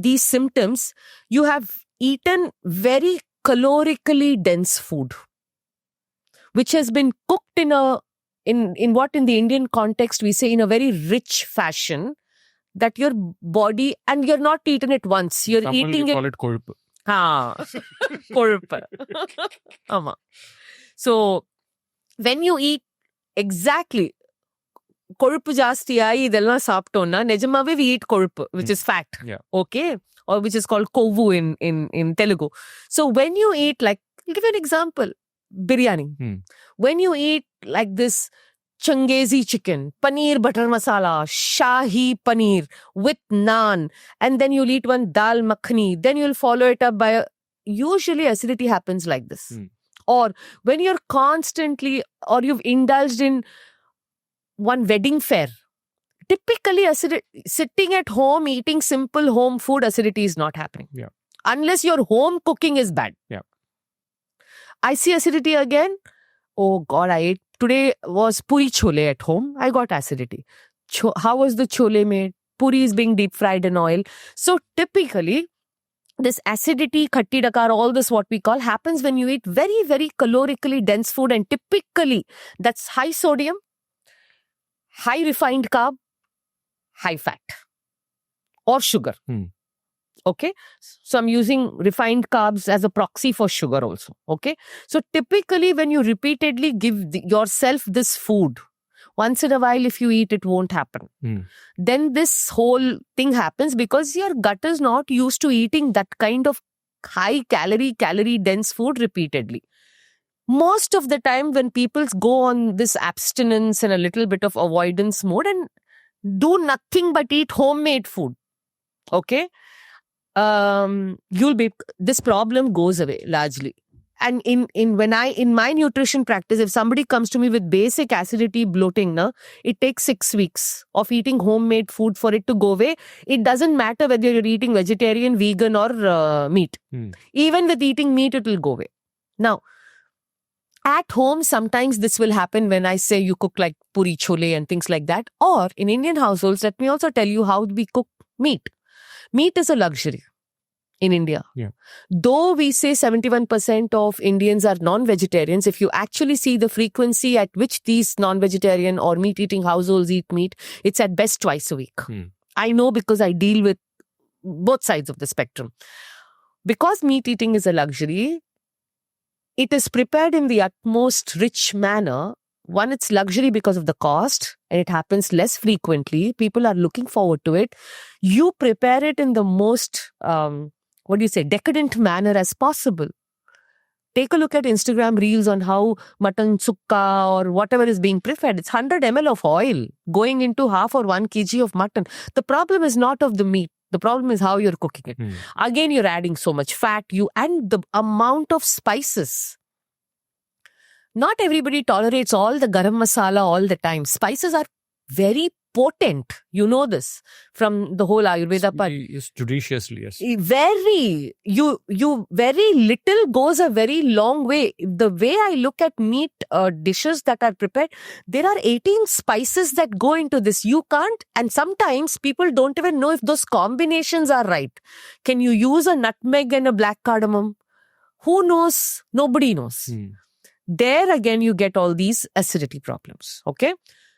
these symptoms, you have eaten very calorically dense food, which has been cooked in the Indian context we say in a very rich fashion, that your body, and you're not eaten it once, you're Someone eating will it. call it korupu. கொழுப்பு. ஆமா. So when you eat exactly கொழுப்பு ஜாஸ்தியாயி இதெல்லாம் சாப்பிட்டோம்னா நிஜமாவே we eat கொழுப்பு, which is fat. Yeah. Okay, or which is called kovu in Telugu. So when you eat, like, I'll give you an example, biryani. When you eat like this Changezi chicken, paneer butter masala, shahi paneer with naan, and then you'll eat one dal makhani, then you'll follow it up by usually acidity happens like this. Or when you're constantly, or you've indulged in one wedding fare, typically sitting at home eating simple home food, acidity is not happening. Yeah. Unless your home cooking is bad. Yeah. I see acidity again. Oh God, I ate. Today was puri chole at home. I got acidity. How was the chole made? Puri is being deep fried in oil. So typically, this acidity, khatti dakar, all this what we call, happens when you eat very, very calorically dense food, and typically that's high sodium, high refined carb, high fat, or sugar. Okay, so I'm using refined carbs as a proxy for sugar also. Okay, so typically when you repeatedly give yourself this food, once in a while if you eat, it won't happen. Then this whole thing happens because your gut is not used to eating that kind of high calorie dense food repeatedly. Most of the time when people go on this abstinence and a little bit of avoidance mode and do nothing but eat homemade food, okay, this problem goes away largely. And in my nutrition practice, if somebody comes to me with basic acidity bloating, it takes 6 weeks of eating homemade food for it to go away. It doesn't matter whether you're eating vegetarian, vegan, or meat. Even with eating meat, it will go away. Now, at home, sometimes this will happen when I say you cook like puri chole and things like that. Or in Indian households, let me also tell you how we cook meat. Meat is a luxury in India. Yeah. Though we say 71% of Indians are non-vegetarians, if you actually see the frequency at which these non-vegetarian or meat-eating households eat meat, it's at best twice a week. I know because I deal with both sides of the spectrum. Because meat eating is a luxury, it is prepared in the utmost rich manner. One, it's luxury because of the cost, and it happens less frequently. People are looking forward to it. You prepare it in the most, decadent manner as possible. Take a look at Instagram reels on how mutton sukka or whatever is being prepared. It's 100 ml of oil going into half or 1 kg of mutton. The problem is not of the meat. The problem is how you're cooking it. Again, you're adding so much fat. And the amount of spices. Not everybody tolerates all the garam masala all the time. Spices are very potent. You know this from the whole Ayurveda part. Yes, judiciously, yes. Very. You very little goes a very long way. The way I look at meat dishes that are prepared, there are 18 spices that go into this. You can't, and sometimes people don't even know if those combinations are right. Can you use a nutmeg and a black cardamom? Who knows? Nobody knows. There again, you get all these acidity problems. Okay.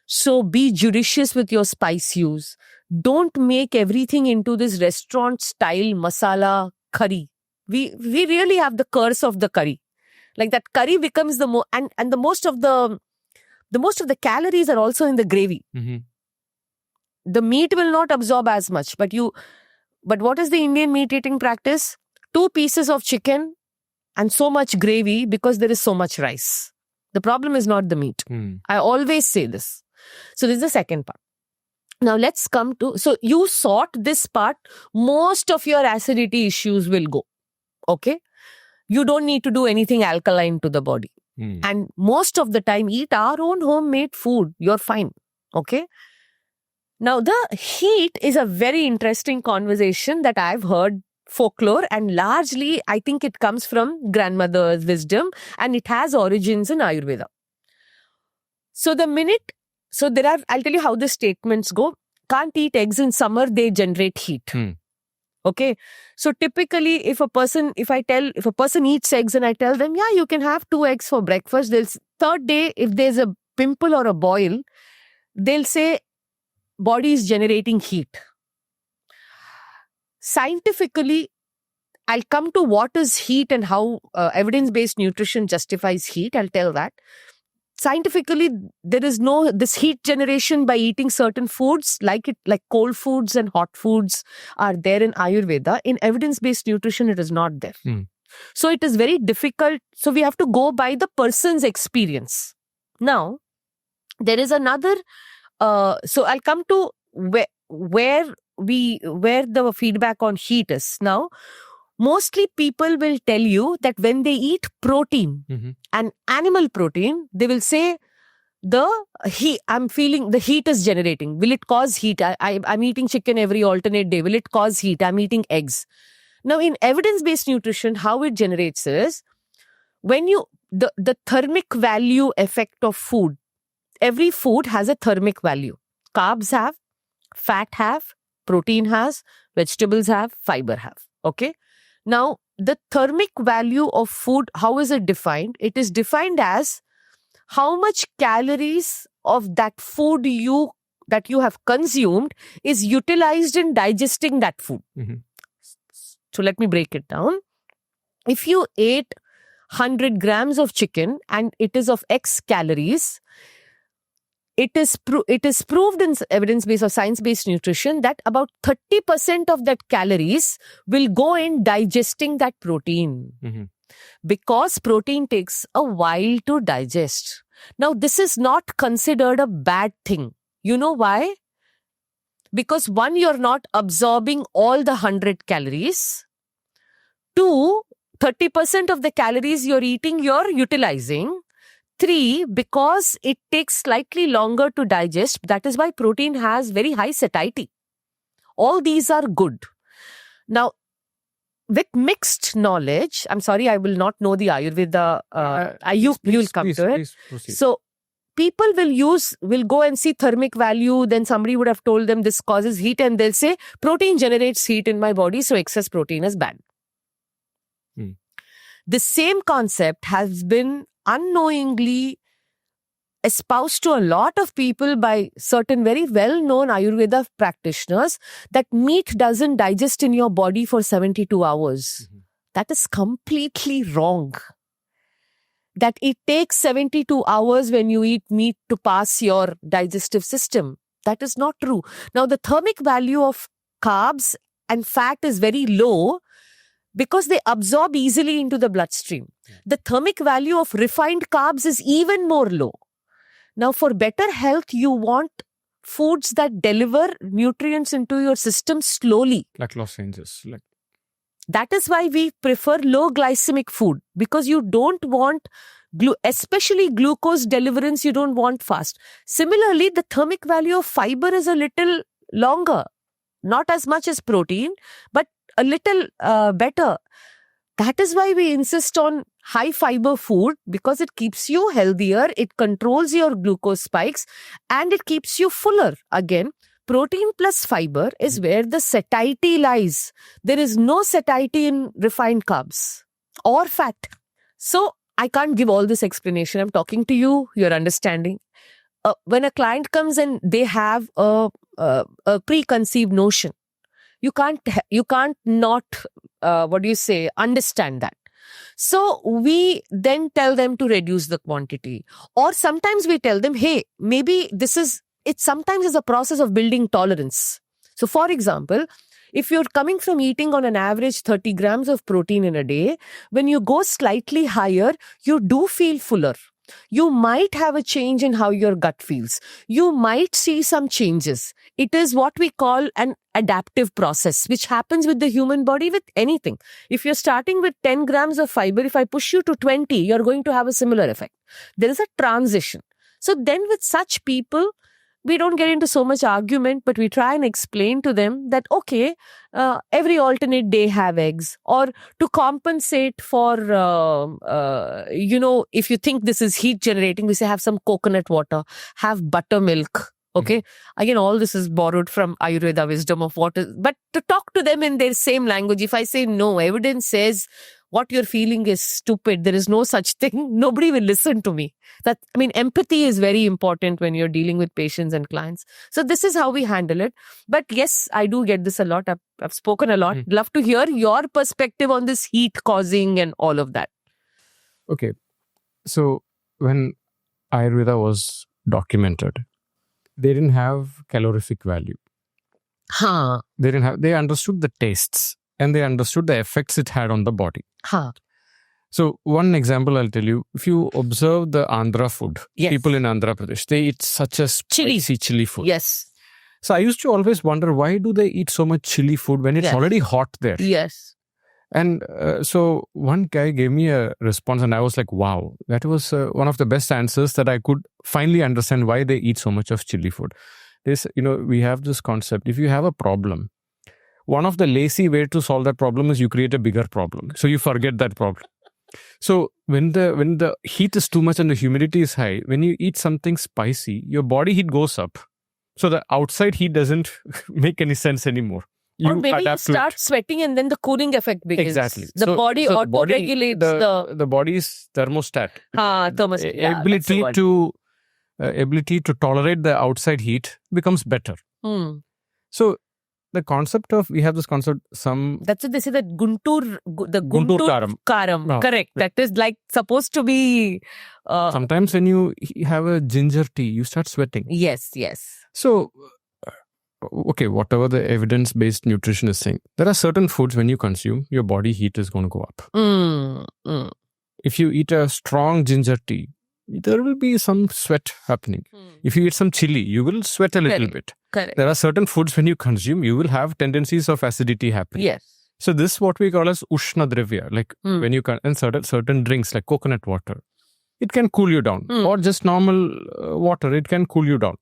So be judicious with your spice use. Don't make everything into this restaurant style masala curry. We really have the curse of the curry. Like that curry becomes the and the most of the calories are also in the gravy. The meat will not absorb as much, but what is the Indian meat eating practice? 2 pieces of chicken and so much gravy because there is so much rice. The problem is not the meat. I always say this. So this is the second part. Now let's come to, so you sort this part, most of your acidity issues will go. Okay. You don't need to do anything alkaline to the body. And most of the time, eat our own homemade food. You're fine. Okay. Now, the heat is a very interesting conversation that I've heard folklore, and largely I think it comes from grandmother's wisdom and it has origins in Ayurveda. So I'll tell you how the statements go. Can't eat eggs in summer, they generate heat. Okay. So typically if a person eats eggs and I tell them, yeah, you can have 2 eggs for breakfast, third day, if there's a pimple or a boil, they'll say body is generating heat. Scientifically, I'll come to what is heat and how evidence-based nutrition justifies heat. I'll tell that. Scientifically, there is no this heat generation by eating certain foods like cold foods and hot foods are there in Ayurveda. In evidence-based nutrition, it is not there. So it is very difficult. So we have to go by the person's experience. Now, there is another. So I'll come to where the feedback on heat is. Now, mostly people will tell you that when they eat protein and animal protein, they will say I'm feeling the heat is generating. Will it cause heat? I'm eating chicken every alternate day. Will it cause heat? I'm eating eggs. Now, in evidence-based nutrition, how it generates is when the thermic value effect of food. Every food has a thermic value. Carbs have, fat have, protein has, vegetables have, fiber have. Okay. Now, the thermic value of food, how is it defined? It is defined as how much calories of that food that you have consumed is utilized in digesting that food. So let me break it down. If you ate 100 grams of chicken and it is of X calories, it is proved in evidence-based or science-based nutrition that about 30% of that calories will go in digesting that protein. Because protein takes a while to digest. Now, this is not considered a bad thing. You know why? Because 1, you're not absorbing all the 100 calories. 2, 30% of the calories you're eating, you're utilizing. 3, because it takes slightly longer to digest. That is why protein has very high satiety. All these are good. Now, with mixed knowledge, I'm sorry, I will not know the Ayurveda. You'll come to it. So, people will go and see thermic value. Then somebody would have told them this causes heat and they'll say protein generates heat in my body. So, excess protein is bad. The same concept has been unknowingly espoused to a lot of people by certain very well-known Ayurveda practitioners that meat doesn't digest in your body for 72 hours. That is completely wrong. That it takes 72 hours when you eat meat to pass your digestive system. That is not true. Now, the thermic value of carbs and fat is very low because they absorb easily into the bloodstream. The thermic value of refined carbs is even more low. Now, for better health, you want foods that deliver nutrients into your system slowly. Like lozenges. That is why we prefer low glycemic food, because you don't want, especially glucose deliverance, you don't want fast. Similarly, the thermic value of fiber is a little longer. Not as much as protein, but a little better. That is why we insist on high fiber food, because it keeps you healthier, it controls your glucose spikes, and it keeps you fuller. Again, protein plus fiber is where the satiety lies. There is no satiety in refined carbs. or fat. So I can't give all this explanation. I'm talking to you, you're understanding. When a client comes and they have a preconceived notion, you can't not understand that. So we then tell them to reduce the quantity, or sometimes we tell them, hey, maybe sometimes is a process of building tolerance. So for example, if you're coming from eating on an average 30 grams of protein in a day, when you go slightly higher, you do feel fuller. You might have a change in how your gut feels. You might see some changes. It is what we call an adaptive process, which happens with the human body with anything. If you're starting with 10 grams of fiber, if I push you to 20, you're going to have a similar effect. There is a transition. So then with such people, we don't get into so much argument, but we try and explain to them that, okay, every alternate day have eggs, or to compensate for, if you think this is heat generating, we say have some coconut water, have buttermilk. Okay. Again, all this is borrowed from Ayurveda wisdom of what is, but to talk to them in their same language. If I say no, evidence says what you're feeling is stupid, there is no such thing, nobody will listen to me. Empathy is very important when you're dealing with patients and clients. So this is how we handle it. But yes, I do get this a lot. I've spoken a lot. Love to hear your perspective on this heat causing and all of that. Okay. So when Ayurveda was documented, they didn't have calorific value. They understood the tastes and they understood the effects it had on the body. So one example I'll tell you, if you observe the Andhra food, people in Andhra Pradesh, they eat such a spicy chili food. Yes. So I used to always wonder, why do they eat so much chili food when it's already hot there? Yes. And so one guy gave me a response and I was like, wow, that was one of the best answers that I could finally understand why they eat so much of chili food. We have this concept, if you have a problem, one of the lazy way to solve that problem is you create a bigger problem. So you forget that problem. So when the heat is too much and the humidity is high, when you eat something spicy, your body heat goes up. So the outside heat doesn't make any sense anymore. Or maybe you start sweating and then the cooling effect begins. Exactly. The body auto-regulates the body's thermostat. Ability to tolerate the outside heat becomes better. So the concept of, we have this concept, that's what they say, that Guntur Karam. Correct. That is like supposed to be. Sometimes when you have a ginger tea, you start sweating. Yes. So, okay, whatever the evidence-based nutrition is saying, there are certain foods when you consume, your body heat is going to go up. If you eat a strong ginger tea, there will be some sweat happening. If you eat some chili, you will sweat a little bit. Correct. There are certain foods when you consume, you will have tendencies of acidity happening. Yes. So this is what we call as Ushna Dravya. Like when you and certain drinks like coconut water, it can cool you down. Or just normal water, it can cool you down.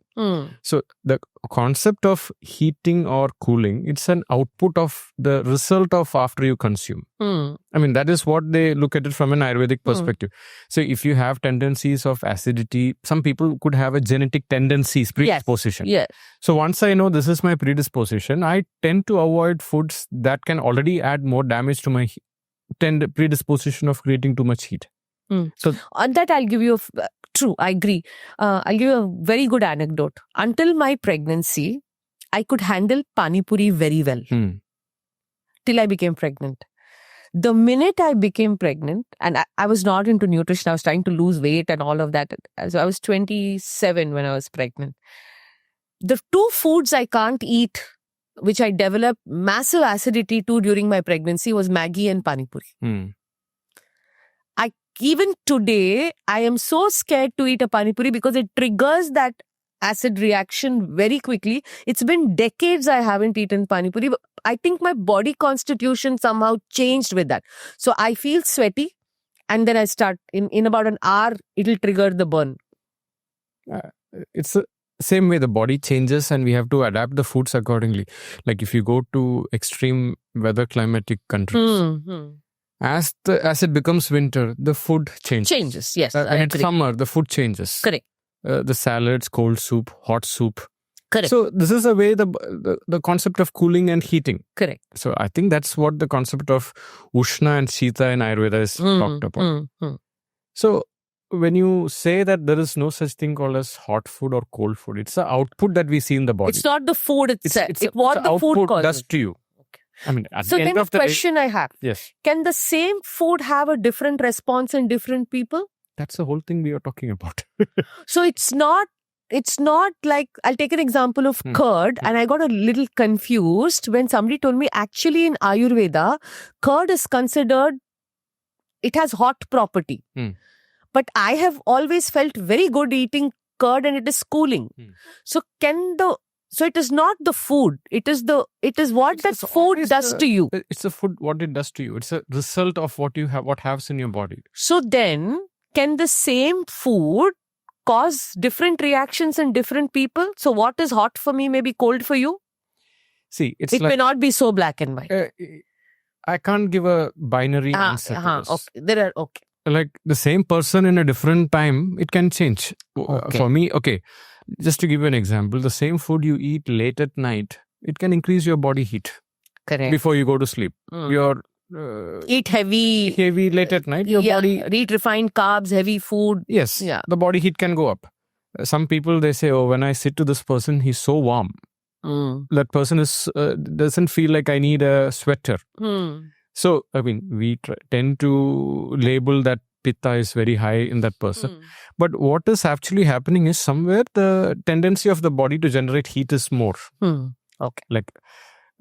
So the concept of heating or cooling, it's an output of the result of after you consume. That is what they look at it from an Ayurvedic perspective. So if you have tendencies of acidity, some people could have a genetic tendencies, predisposition. Yes. So once I know this is my predisposition, I tend to avoid foods that can already add more damage to my predisposition of creating too much heat. So on that, I'll give you true, I agree. I'll give you a very good anecdote. Until my pregnancy, I could handle pani puri very well. Till I became pregnant. The minute I became pregnant, and I was not into nutrition, I was trying to lose weight and all of that. So I was 27 when I was pregnant. The two foods I can't eat, which I developed massive acidity to during my pregnancy, was Maggi and pani puri. Even today, I am so scared to eat a pani puri because it triggers that acid reaction very quickly. It's been decades I haven't eaten pani puri. But I think my body constitution somehow changed with that. So I feel sweaty and then I start, in about an hour, it'll trigger the burn. It's the same way the body changes and we have to adapt the foods accordingly. Like if you go to extreme weather climatic countries, as it becomes winter, the food changes. Yes. When it's summer, the food changes. Correct. The salads, cold soup, hot soup. Correct. So this is a way the concept of cooling and heating. Correct. So I think that's what the concept of Ushna and Shita in Ayurveda is talked about. So when you say that there is no such thing called as hot food or cold food, it's the output that we see in the body. It's not the food itself. It's what the food output causes. does to you. Okay. I mean, at So the then end the of the day, question I have, yes, can the same food have a different response in different people? that's the whole thing we are talking about. So it's not like, I'll take an example of curd, and I got a little confused when somebody told me actually in Ayurveda, curd is considered, it has hot property. But I have always felt very good eating curd and it is cooling. So so it is not the food, it is what that food does to you. It's the food, what it does to you. It's a result of what you have, what happens in your body. So then, can the same food cause different reactions in different people? So what is hot for me may be cold for you? See, it may not be so black and white. I can't give a binary answer to this. Okay. Like the same person in a different time, it can change. For me, just to give you an example, the same food you eat late at night, it can increase your body heat. Correct. Before you go to sleep. Eat heavy late at night, your body... Eat refined carbs, heavy food. Yes, the body heat can go up. Some people, they say, when I sit to this person, he's so warm. That person doesn't feel like I need a sweater. So, I mean, we tend to label that pitta is very high in that person. But what is actually happening is somewhere the tendency of the body to generate heat is more. Okay. Like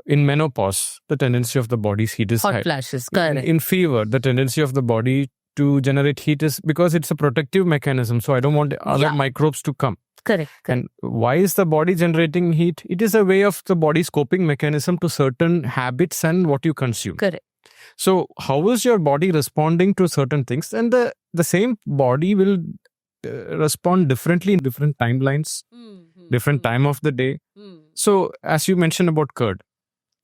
in menopause, the tendency of the body's heat is high. Hot flashes, correct. In fever, the tendency of the body to generate heat is because it's a protective mechanism. So I don't want other microbes to come. Correct. And why is the body generating heat? It is a way of the body's coping mechanism to certain habits and what you consume. Correct. So how is your body responding to certain things? And the same body will respond differently in different timelines, different time of the day. So as you mentioned about curd,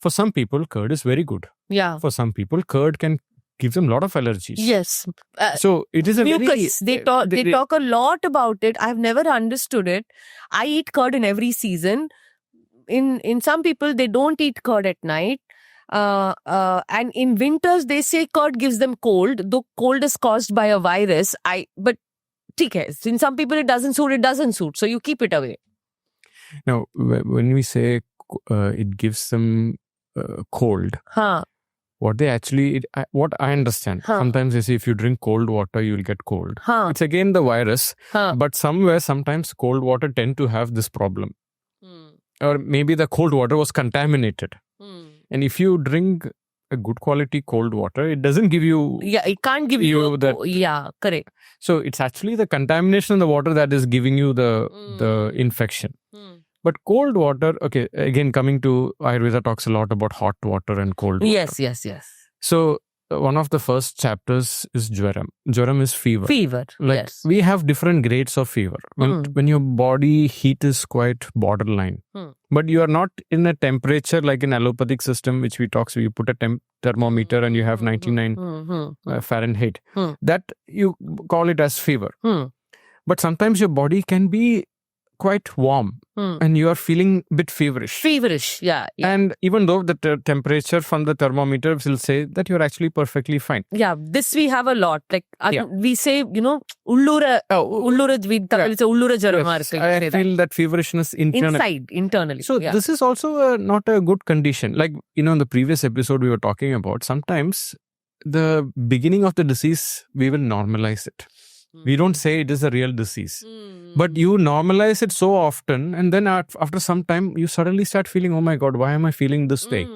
for some people, curd is very good. Yeah. For some people, curd can give them a lot of allergies. Yes. So it is a mucus. They talk a lot about it. I've never understood it. I eat curd in every season. In some people, they don't eat curd at night. And in winters, they say curd gives them cold. Though cold is caused by a virus. But in some people, it doesn't suit. So you keep it away. Now, when we say it gives them cold, what they actually, what I understand, sometimes they say if you drink cold water, you'll get cold. It's again the virus, but sometimes cold water tend to have this problem. Or maybe the cold water was contaminated. And if you drink a good quality cold water, it doesn't give you... Yeah, it can't give you that. Yeah, correct. So it's actually the contamination in the water that is giving you the infection. But cold water, okay, again, coming to Ayurveda talks a lot about hot water and cold water. Yes. So one of the first chapters is Jwaram. Jwaram is fever. We have different grades of fever. When your body heat is quite borderline. But you are not in a temperature like in allopathic system, which we talk. So you put a thermometer and you have 99 Fahrenheit. That you call it as fever. But sometimes your body can be quite warm and you are feeling a bit feverish. Yeah. And even though the temperature from the thermometer will say that you're actually perfectly fine. Yeah, this we have a lot. Like we say, ullura jaram. Yes, I feel that feverishness internally. So this is also not a good condition. Like, in the previous episode we were talking about, sometimes the beginning of the disease, we will normalize it. We don't say it is a real disease. But you normalize it so often, and then after some time, you suddenly start feeling, oh my God, why am I feeling this way?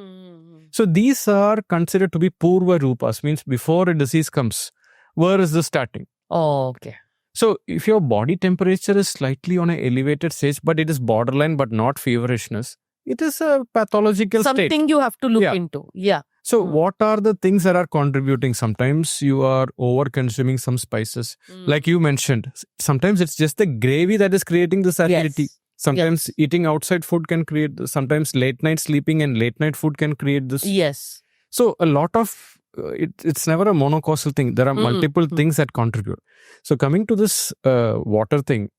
So these are considered to be Purva Rupas, means before a disease comes. Where is this starting? Oh, okay. So if your body temperature is slightly on an elevated stage, but it is borderline but not feverishness, it is a pathological state. Something you have to look into. Yeah. So what are the things that are contributing? Sometimes you are over consuming some spices. Like you mentioned, sometimes it's just the gravy that is creating this acidity. Sometimes eating outside food can create this. Sometimes late night sleeping and late night food can create this. Yes. So a lot of, it's never a monocausal thing. There are multiple things that contribute. So coming to this water thing,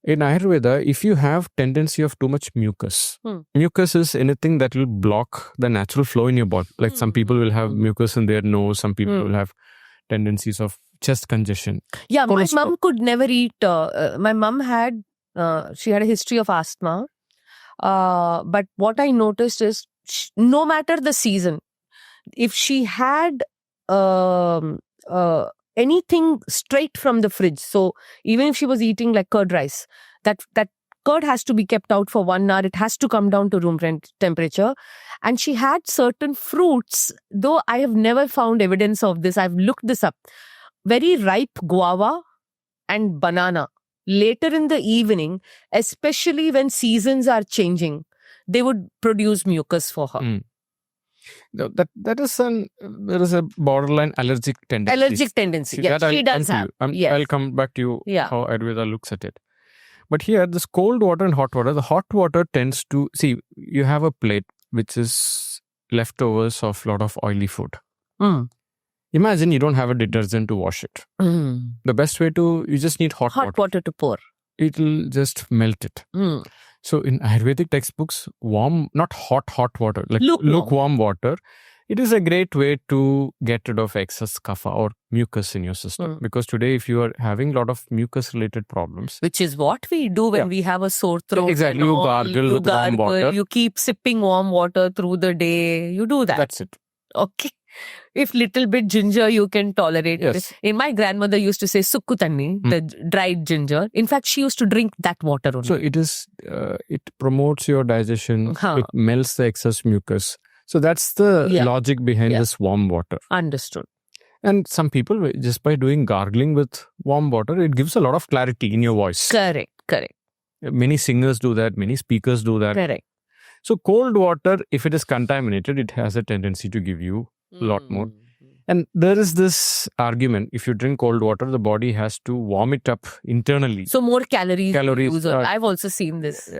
In Ayurveda, if you have tendency of too much mucus, mucus is anything that will block the natural flow in your body. Like some people will have mucus in their nose, some people will have tendencies of chest congestion. Yeah, my mom could never eat. My mom had, she had a history of asthma. But what I noticed is, no matter the season, if she had anything straight from the fridge, so even if she was eating like curd rice, that curd has to be kept out for 1 hour. It has to come down to room temperature. And she had certain fruits, though I have never found evidence of this. I've looked this up. Very ripe guava and banana. Later in the evening, especially when seasons are changing, they would produce mucus for her. There is a borderline allergic tendency. Allergic tendency. Yeah, she does have. I'll come back to you how Ayurveda looks at it. But here, this cold water and hot water, the hot water tends to, see, you have a plate which is leftovers of a lot of oily food. Imagine you don't have a detergent to wash it. The best way you just need hot water to pour. It'll just melt it. So in Ayurvedic textbooks, warm, not hot water, like lukewarm water, it is a great way to get rid of excess kapha or mucus in your system. Because today, if you are having a lot of mucus related problems, which is what we do when we have a sore throat. Exactly. You gargle with warm water. You keep sipping warm water through the day. You do that. That's it. Okay. If little bit ginger you can tolerate. Yes. My grandmother used to say sukku tanni, the dried ginger. In fact, she used to drink that water only. So it promotes your digestion. It melts the excess mucus. So that's the logic behind this warm water. Understood. And some people, just by doing gargling with warm water, it gives a lot of clarity in your voice. Correct. Many singers do that. Many speakers do that. Correct. So cold water, if it is contaminated, it has a tendency to give you a lot more. And there is this argument, if you drink cold water, the body has to warm it up internally. So more calories. Are, I've also seen this.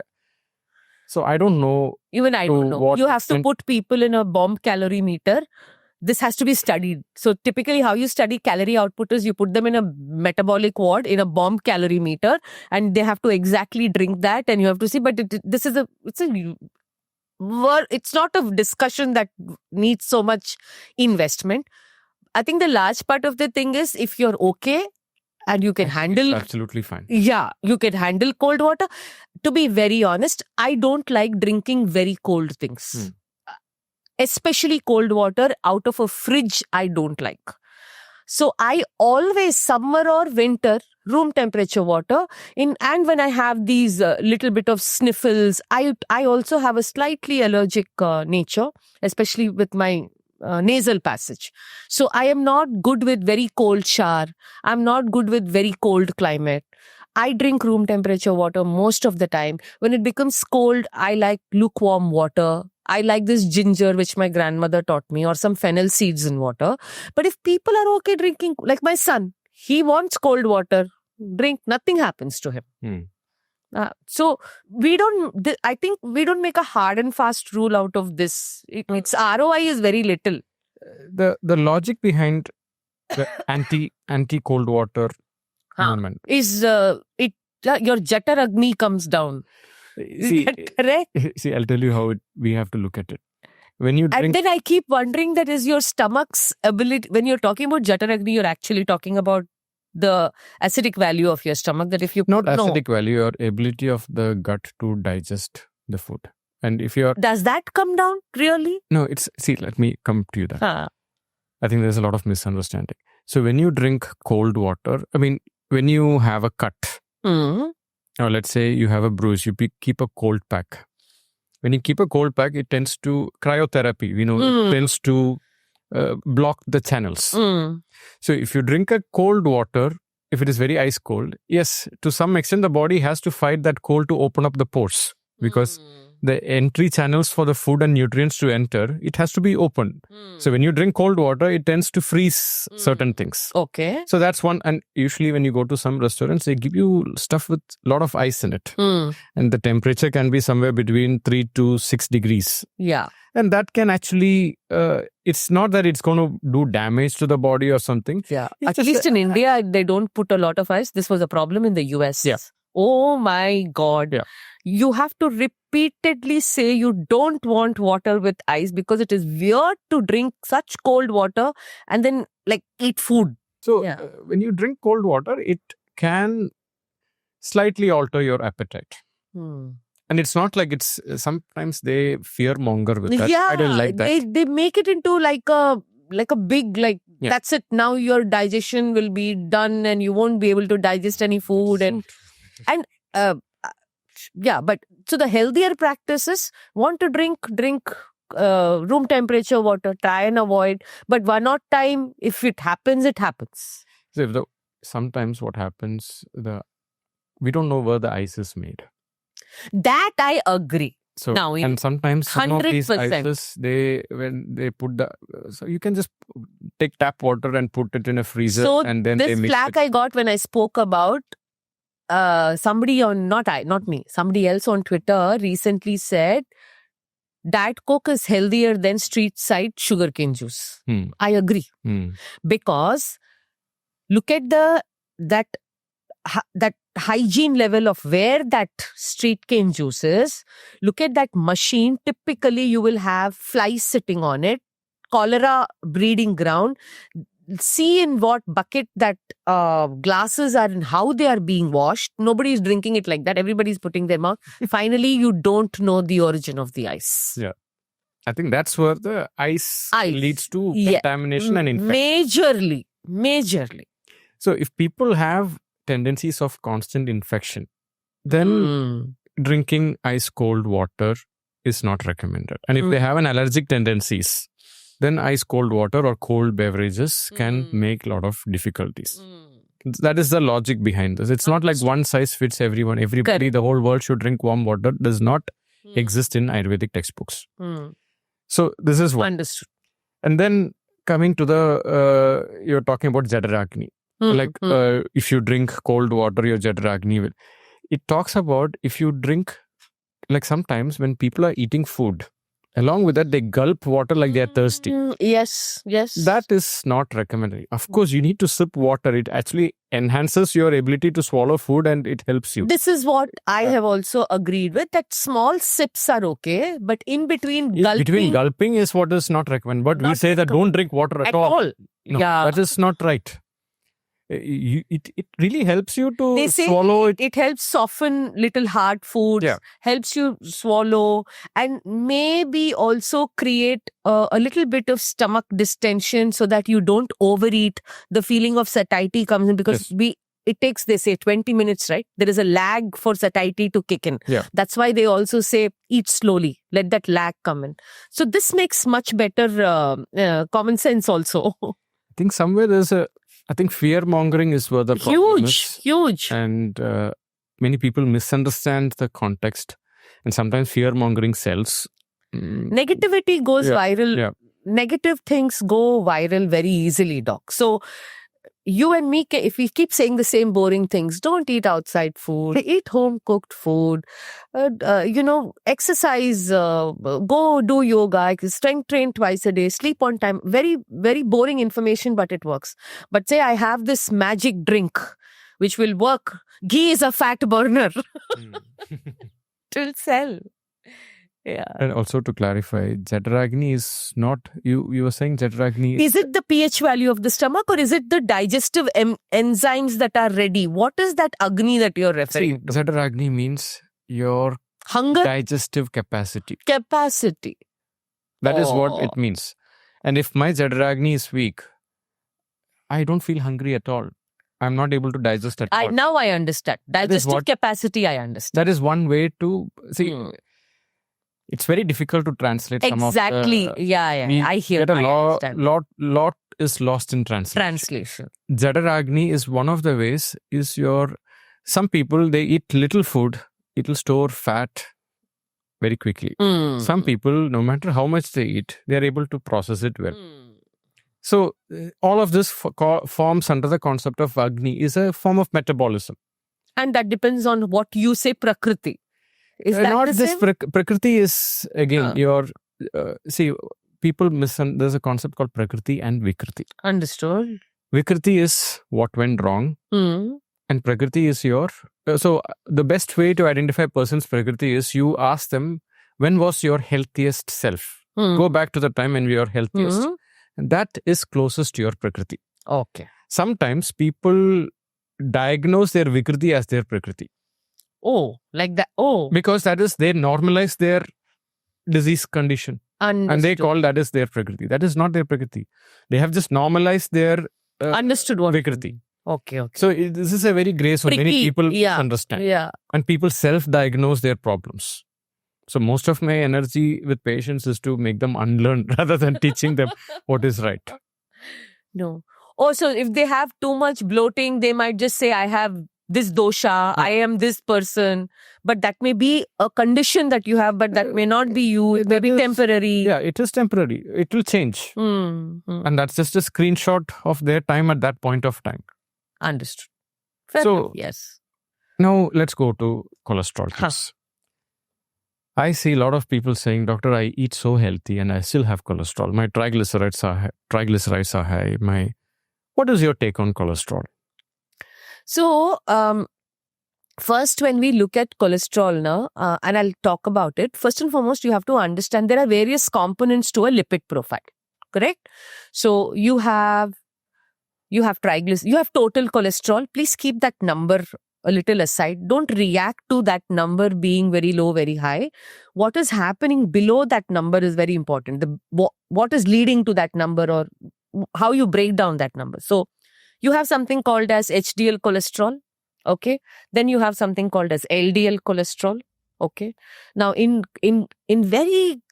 So I don't know. Even I don't know. You have to put people in a bomb calorie meter. This has to be studied. So typically how you study calorie output is you put them in a metabolic ward in a bomb calorie meter and they have to exactly drink that and you have to see. But it's not a discussion that needs so much investment. I think the large part of the thing is if you're okay and you can handle... It's absolutely fine. Yeah, you can handle cold water. To be very honest, I don't like drinking very cold things. Especially cold water out of a fridge, I don't like. So I always, summer or winter, room temperature water. And when I have these little bit of sniffles, I also have a slightly allergic nature, especially with my nasal passage. So I am not good with very cold shower. I'm not good with very cold climate. I drink room temperature water most of the time. When it becomes cold, I like lukewarm water. I like this ginger, which my grandmother taught me, or some fennel seeds in water. But if people are okay drinking, like my son, he wants cold water, drink, nothing happens to him. So I think we don't make a hard and fast rule out of this. Its ROI is very little. The logic behind the anti cold water movement is your Jatar Agni comes down. Is that correct? See, I'll tell you how we have to look at it. When you drink, and then I keep wondering that is your stomach's ability. When you're talking about Jatar Agni, you're actually talking about the acidic value of your stomach. That if you not acidic value, your ability of the gut to digest the food. And if you're does that come down really? No, let me come to you that. I think there's a lot of misunderstanding. So when you drink cold water, when you have a cut. Or let's say you have a bruise, you keep a cold pack. When you keep a cold pack, it tends to cryotherapy. It tends to block the channels. So if you drink a cold water, if it is very ice cold, yes, to some extent the body has to fight that cold to open up the pores because the entry channels for the food and nutrients to enter, it has to be open. So when you drink cold water, it tends to freeze certain things. Okay. So that's one. And usually when you go to some restaurants, they give you stuff with a lot of ice in it. And the temperature can be somewhere between 3 to 6 degrees. Yeah. And that can actually, it's not that it's going to do damage to the body or something. Yeah. At least in India, they don't put a lot of ice. This was a problem in the US. Yeah. Oh my God. Yeah. You have to repeatedly say you don't want water with ice because it is weird to drink such cold water and then like eat food. So Yeah. when you drink cold water, it can slightly alter your appetite. Hmm. And it's not like it's sometimes they fear monger with that. Yeah, I don't like that. they make it into like a big Yeah. that's it. Now your digestion will be done and you won't be able to digest any food and uh, yeah. But so the healthier practices want to drink room temperature water. Try and avoid, but one odd time if it happens, it happens. So sometimes what happens, we don't know where the ice is made. That I agree. So Now, and sometimes some of these 100%. ices, when they put so you can just take tap water and put it in a freezer, So and then they this mix flack it. I got when I spoke about somebody on not me, somebody else on Twitter recently said Diet Coke is healthier than street side sugarcane juice. I agree because look at that hygiene level of where that street cane juice is. Look at that machine. Typically, you will have flies sitting on it, cholera breeding ground. See in what bucket that glasses are and how they are being washed. Nobody is drinking it like that. Everybody's putting them out. Finally, you don't know the origin of the ice. Yeah. I think that's where the ice leads to contamination and infection. Majorly. So if people have tendencies of constant infection, then drinking ice cold water is not recommended. And if they have an allergic tendencies, then ice cold water or cold beverages can make a lot of difficulties. That is the logic behind this. It's not like one size fits everyone. Everybody, the whole world should drink warm water does not exist in Ayurvedic textbooks. So this is one. Understood. And then coming to you're talking about Jadaragni. If you drink cold water, your Jadaragni will. It talks about if you drink, like sometimes when people are eating food, along with that, they gulp water like they are thirsty. Yes. That is not recommended. Of course, you need to sip water. It actually enhances your ability to swallow food and it helps you. This is what I have also agreed with, that small sips are okay, but in between gulping. Between gulping is what is not recommended. But we say that don't drink water at all. No, that is not right. It really helps you to swallow it. It helps soften little hard foods, helps you swallow, and maybe also create a little bit of stomach distension so that you don't overeat. The feeling of satiety comes in because it takes, they say, 20 minutes, right? There is a lag for satiety to kick in. Yeah. That's why they also say eat slowly, let that lag come in. So this makes much better common sense also. I think somewhere I think fear mongering is where the problem is. Huge. And many people misunderstand the context. And sometimes fear mongering sells. Negativity goes viral. Yeah. Negative things go viral very easily, Doc. So you and me, if we keep saying the same boring things, don't eat outside food, eat home cooked food, exercise, go do yoga, strength train twice a day, sleep on time. Very, very boring information, but it works. But say I have this magic drink which will work. Ghee is a fat burner. It will sell. Yeah. And also to clarify, Jadaragni is not, you were saying Jadaragni is it the pH value of the stomach or is it the digestive enzymes that are ready? What is that Agni that you're referring to? Jadaragni means your hunger, digestive capacity. That is what it means. And if my Jadaragni is weak, I don't feel hungry at all. I'm not able to digest at all. Now I understand. Digestive capacity, I understand. That is one way to see. It's very difficult to translate some of the... Exactly. I hear. Lot is lost in translation. Jadaragni is one of the ways some people, they eat little food, it will store fat very quickly. Some people, no matter how much they eat, they are able to process it well. So all of this forms under the concept of Agni is a form of metabolism. And that depends on what you say, Prakriti. Is that not the this same? Prakriti is again people there's a concept called Prakriti and Vikriti. Understood. Vikriti is what went wrong and Prakriti is your. The best way to identify a person's Prakriti is you ask them, when was your healthiest self? Go back to the time when we were healthiest. And that is closest to your Prakriti. Okay. Sometimes people diagnose their Vikriti as their Prakriti. Oh, like that. Oh. Because that is, they normalize their disease condition. Understood. And they call that as their Prakriti. That is not their Prakriti. They have just normalized their Understood what Vikriti. Okay. So this is a very gray zone. Many people understand. Yeah. And people self-diagnose their problems. So most of my energy with patients is to make them unlearn rather than teaching them what is right. No. Also, if they have too much bloating, they might just say, I have this dosha, I am this person. But that may be a condition that you have, but that may not be you. It may be temporary. Yeah, it is temporary. It will change. And that's just a screenshot of their time at that point of time. Understood. Fair enough. Yes. Now let's go to cholesterol. I see a lot of people saying, Doctor, I eat so healthy and I still have cholesterol. My triglycerides are high. What is your take on cholesterol? So, first, when we look at cholesterol now, and I'll talk about it, first and foremost, you have to understand there are various components to a lipid profile, correct? So, you have triglycerides, you have total cholesterol. Please keep that number a little aside. Don't react to that number being very low, very high. What is happening below that number is very important. What is leading to that number, or how you break down that number. So, you have something called as HDL cholesterol. Okay. Then you have something called as LDL cholesterol. Okay. Now, in very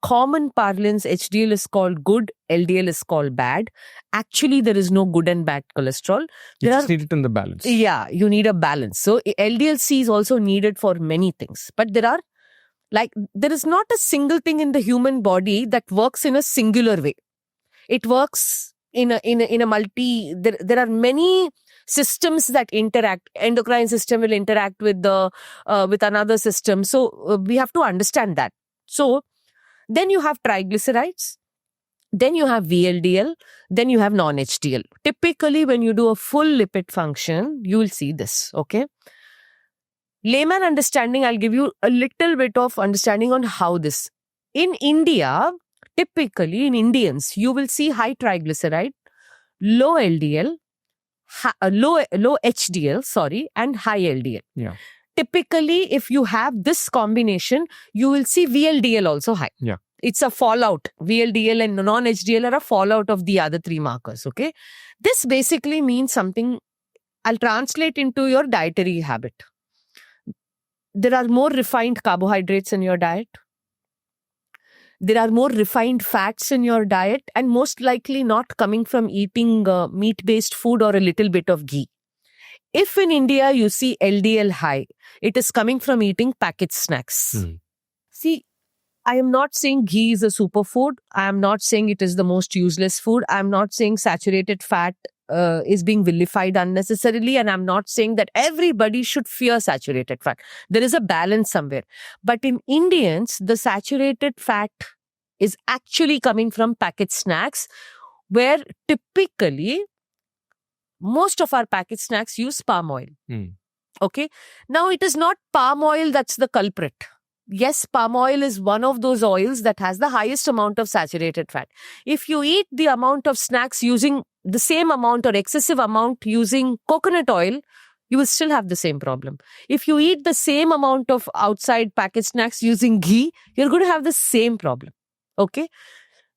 common parlance, HDL is called good, LDL is called bad. Actually, there is no good and bad cholesterol. You just need it in the balance. Yeah, you need a balance. So, LDL-C is also needed for many things. But there is not a single thing in the human body that works in a singular way. It works in a multi. There are many systems that interact. Endocrine system will interact with another system. So we have to understand that. So then you have triglycerides, then you have VLDL, then you have non-HDL. Typically, when you do a full lipid function, you will see this. Okay. Layman understanding, I'll give you a little bit of understanding on how this. In India, typically in Indians, you will see high triglyceride, low LDL, low HDL, and high LDL. Yeah. Typically, if you have this combination, you will see VLDL also high. Yeah. It's a fallout. VLDL and non-HDL are a fallout of the other three markers. Okay. This basically means something. I'll translate into your dietary habit. There are more refined carbohydrates in your diet. There are more refined fats in your diet, and most likely not coming from eating meat-based food or a little bit of ghee. If in India you see LDL high, it is coming from eating packet snacks. See, I am not saying ghee is a superfood. I am not saying it is the most useless food. I am not saying saturated fat is being vilified unnecessarily. And I'm not saying that everybody should fear saturated fat. There is a balance somewhere. But in Indians, the saturated fat is actually coming from packet snacks, where typically most of our packet snacks use palm oil. Okay. Now, it is not palm oil that's the culprit. Yes, palm oil is one of those oils that has the highest amount of saturated fat. If you eat the amount of snacks using the same amount or excessive amount using coconut oil, you will still have the same problem. If you eat the same amount of outside packet snacks using ghee, you're going to have the same problem. Okay.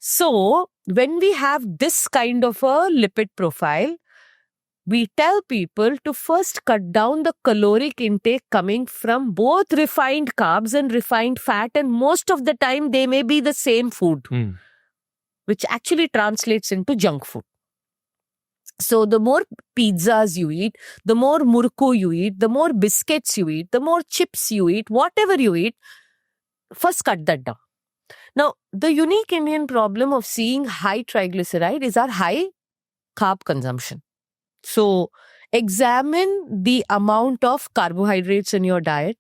So, when we have this kind of a lipid profile, we tell people to first cut down the caloric intake coming from both refined carbs and refined fat. And most of the time, they may be the same food, which actually translates into junk food. So the more pizzas you eat, the more murku you eat, the more biscuits you eat, the more chips you eat, whatever you eat, first cut that down. Now, the unique Indian problem of seeing high triglyceride is our high carb consumption. So, examine the amount of carbohydrates in your diet.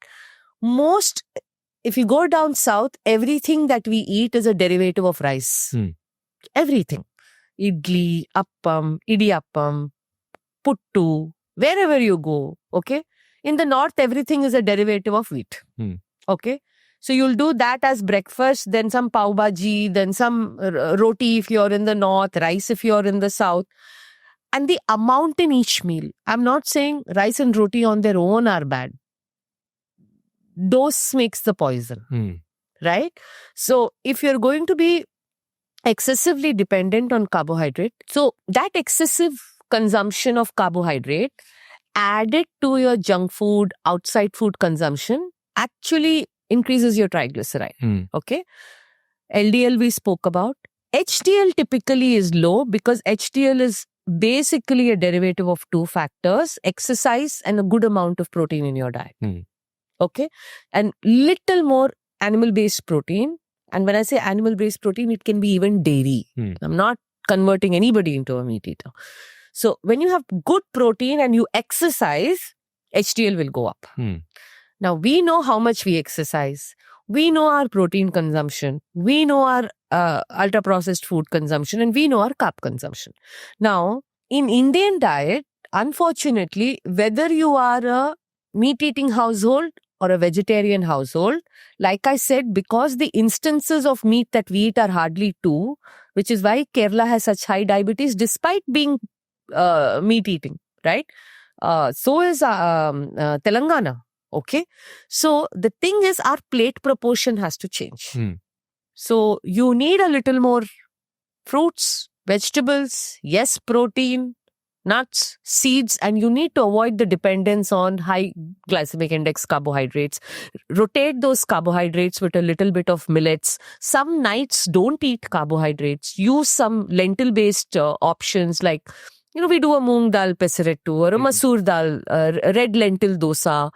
If you go down south, everything that we eat is a derivative of rice. Everything. Idli, appam, idiyappam, puttu, wherever you go, okay? In the north, everything is a derivative of wheat. Okay? So you'll do that as breakfast, then some pav bhaji, then some roti if you're in the north, rice if you're in the south. And the amount in each meal, I'm not saying rice and roti on their own are bad. Dose makes the poison, right? So if you're going to be excessively dependent on carbohydrate, so that excessive consumption of carbohydrate added to your junk food, outside food consumption actually increases your triglyceride. Okay. LDL we spoke about. HDL typically is low because HDL is basically a derivative of two factors: exercise and a good amount of protein in your diet. Okay. And little more animal-based protein. And when I say animal-based protein, it can be even dairy. I'm not converting anybody into a meat eater. So when you have good protein and you exercise, HDL will go up. Now we know how much we exercise. We know our protein consumption. We know our ultra-processed food consumption, and we know our carb consumption. Now, in Indian diet, unfortunately, whether you are a meat-eating household or a vegetarian household, like I said, because the instances of meat that we eat are hardly 2, which is why Kerala has such high diabetes despite being meat eating, right? So is Telangana. Okay. So the thing is, our plate proportion has to change. So you need a little more fruits, vegetables, yes, protein, nuts, seeds, and you need to avoid the dependence on high glycemic index carbohydrates. Rotate those carbohydrates with a little bit of millets. Some nights don't eat carbohydrates. Use some lentil-based options like, we do a moong dal pesarettu or a masoor dal, red lentil dosa.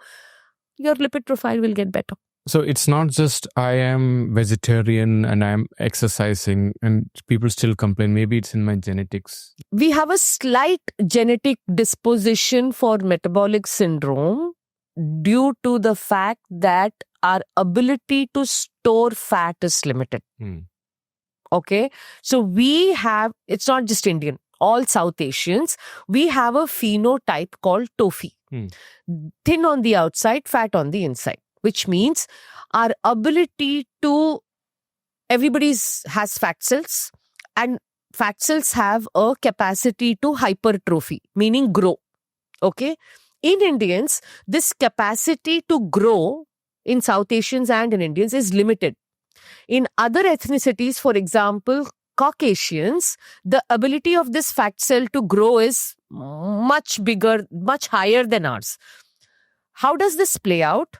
Your lipid profile will get better. So it's not just I am vegetarian and I'm exercising and people still complain. Maybe it's in my genetics. We have a slight genetic disposition for metabolic syndrome due to the fact that our ability to store fat is limited. Okay. So we have, it's not just Indian, all South Asians, we have a phenotype called TOFI. Thin on the outside, fat on the inside, which means our ability to, everybody has fat cells, and fat cells have a capacity to hypertrophy, meaning grow. Okay. In Indians, this capacity to grow in South Asians and in Indians is limited. In other ethnicities, for example, Caucasians, the ability of this fat cell to grow is much bigger, much higher than ours. How does this play out?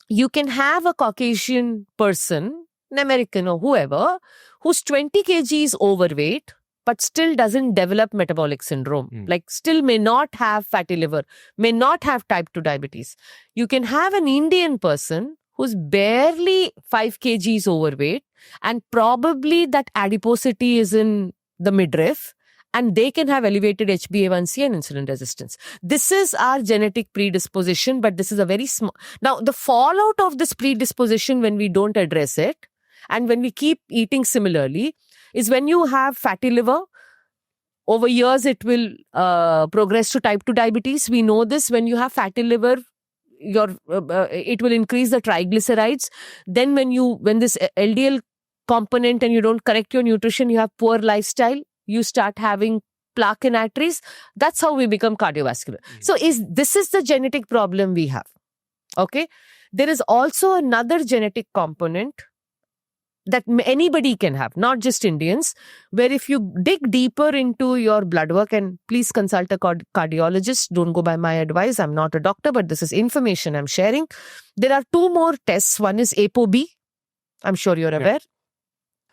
You can have a Caucasian person, an American or whoever, who's 20 kgs overweight, but still doesn't develop metabolic syndrome, like still may not have fatty liver, may not have type 2 diabetes. You can have an Indian person who's barely 5 kgs overweight, and probably that adiposity is in the midriff, and they can have elevated HbA1c and insulin resistance. This is our genetic predisposition, but this is a very small. Now, the fallout of this predisposition when we don't address it, and when we keep eating similarly, is when you have fatty liver, over years it will progress to type 2 diabetes. We know this. When you have fatty liver, it will increase the triglycerides. Then when this LDL component and you don't correct your nutrition, you have poor lifestyle, you start having plaque in arteries. That's how we become cardiovascular. So this is the genetic problem we have. Okay. There is also another genetic component that anybody can have, not just Indians, where if you dig deeper into your blood work, and please consult a cardiologist, don't go by my advice. I'm not a doctor, but this is information I'm sharing. There are 2 more tests. One is ApoB. I'm sure you're aware.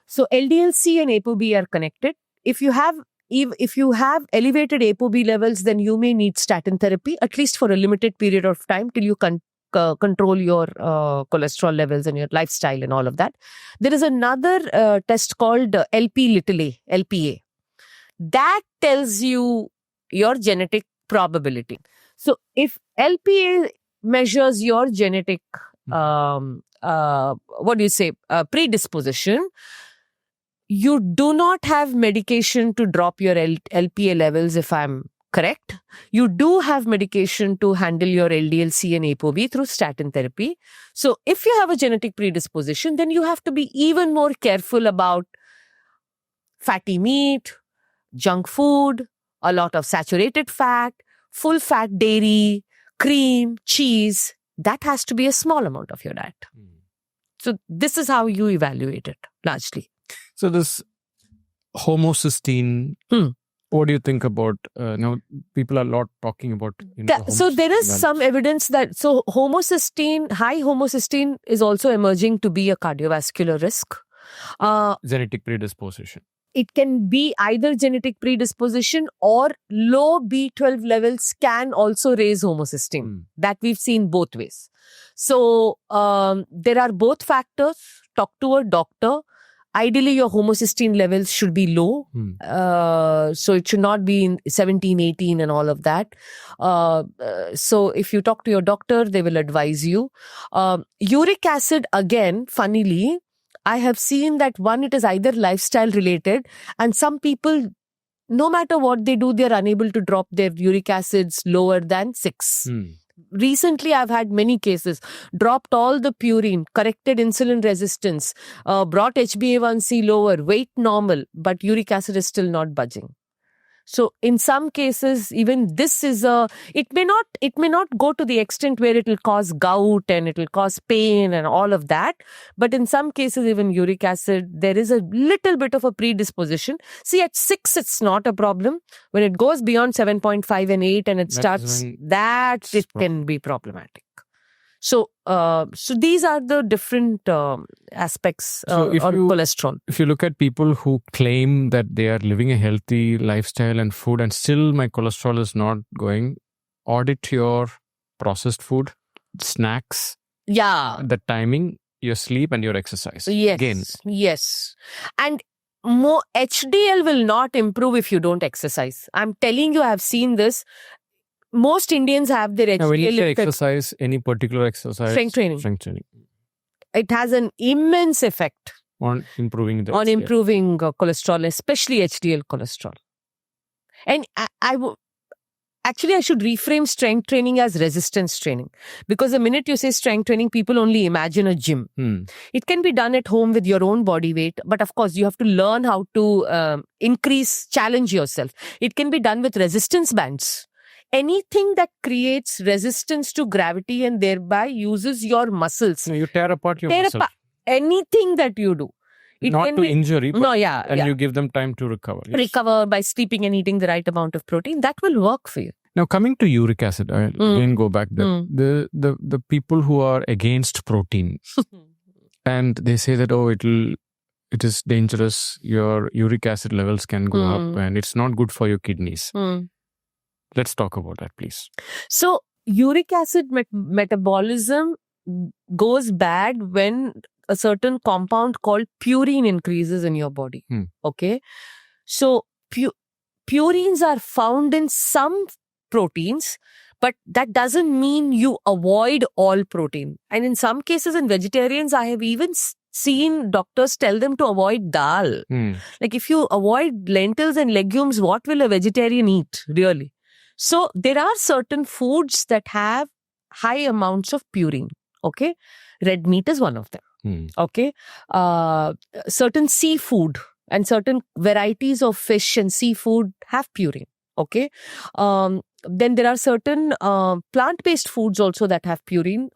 So LDL-C and ApoB are connected. If you have elevated ApoB levels, then you may need statin therapy, at least for a limited period of time till you control your cholesterol levels and your lifestyle and all of that. There is another test called LPA. That tells you your genetic probability. So if LPA measures your genetic, predisposition, you do not have medication to drop your LPA levels if I'm correct? You do have medication to handle your LDL-C and ApoB through statin therapy. So if you have a genetic predisposition, then you have to be even more careful about fatty meat, junk food, a lot of saturated fat, full fat dairy, cream, cheese. That has to be a small amount of your diet. So this is how you evaluate it largely. So this homocysteine, what do you think about, now people are a lot talking about, So there is homocysteine some evidence that, so high homocysteine is also emerging to be a cardiovascular risk. genetic predisposition. It can be either genetic predisposition or low B12 levels can also raise homocysteine. That we've seen both ways. So there are both factors. Talk to a doctor. Ideally, your homocysteine levels should be low. So it should not be in 17, 18 and all of that. So if you talk to your doctor, they will advise you. Uric acid, again, funnily, I have seen that one, it is either lifestyle related, and some people, no matter what they do, they are unable to drop their uric acids lower than 6. Recently, I've had many cases, dropped all the purine, corrected insulin resistance, brought HbA1c lower, weight normal, but uric acid is still not budging. So in some cases, even this is it may not go to the extent where it will cause gout and it will cause pain and all of that. But in some cases, even uric acid, there is a little bit of a predisposition. See, at 6, it's not a problem. When it goes beyond 7.5 and 8 and it it can be problematic. So, so these are the different aspects on cholesterol. If you look at people who claim that they are living a healthy lifestyle and food, and still my cholesterol is not going, audit your processed food, snacks, the timing, your sleep, and your exercise. Yes, again. Yes, and more HDL will not improve if you don't exercise. I'm telling you, I've seen this. Most Indians have their HDL. Now, when you say exercise, any particular exercise? Strength training. It has an immense effect on improving the cholesterol, especially HDL cholesterol. And actually, I should reframe strength training as resistance training, because the minute you say strength training, people only imagine a gym. It can be done at home with your own body weight, but of course, you have to learn how to challenge yourself. It can be done with resistance bands. Anything that creates resistance to gravity and thereby uses your muscles. No, you tear apart your muscles. Anything that you do. It not to injury, but you give them time to recover. Yes. Recover by sleeping and eating the right amount of protein. That will work for you. Now, coming to uric acid, I'll again go back there. The people who are against protein and they say that, it is dangerous, your uric acid levels can go up and it's not good for your kidneys. Let's talk about that, please. So, uric acid metabolism goes bad when a certain compound called purine increases in your body. Okay? So, purines are found in some proteins, but that doesn't mean you avoid all protein. And in some cases, in vegetarians, I have even seen doctors tell them to avoid dal. Like, if you avoid lentils and legumes, what will a vegetarian eat, really? So there are certain foods that have high amounts of purine. Okay. Red meat is one of them. Okay. Certain seafood and certain varieties of fish and seafood have purine. Okay. Then there are certain plant-based foods also that have purine.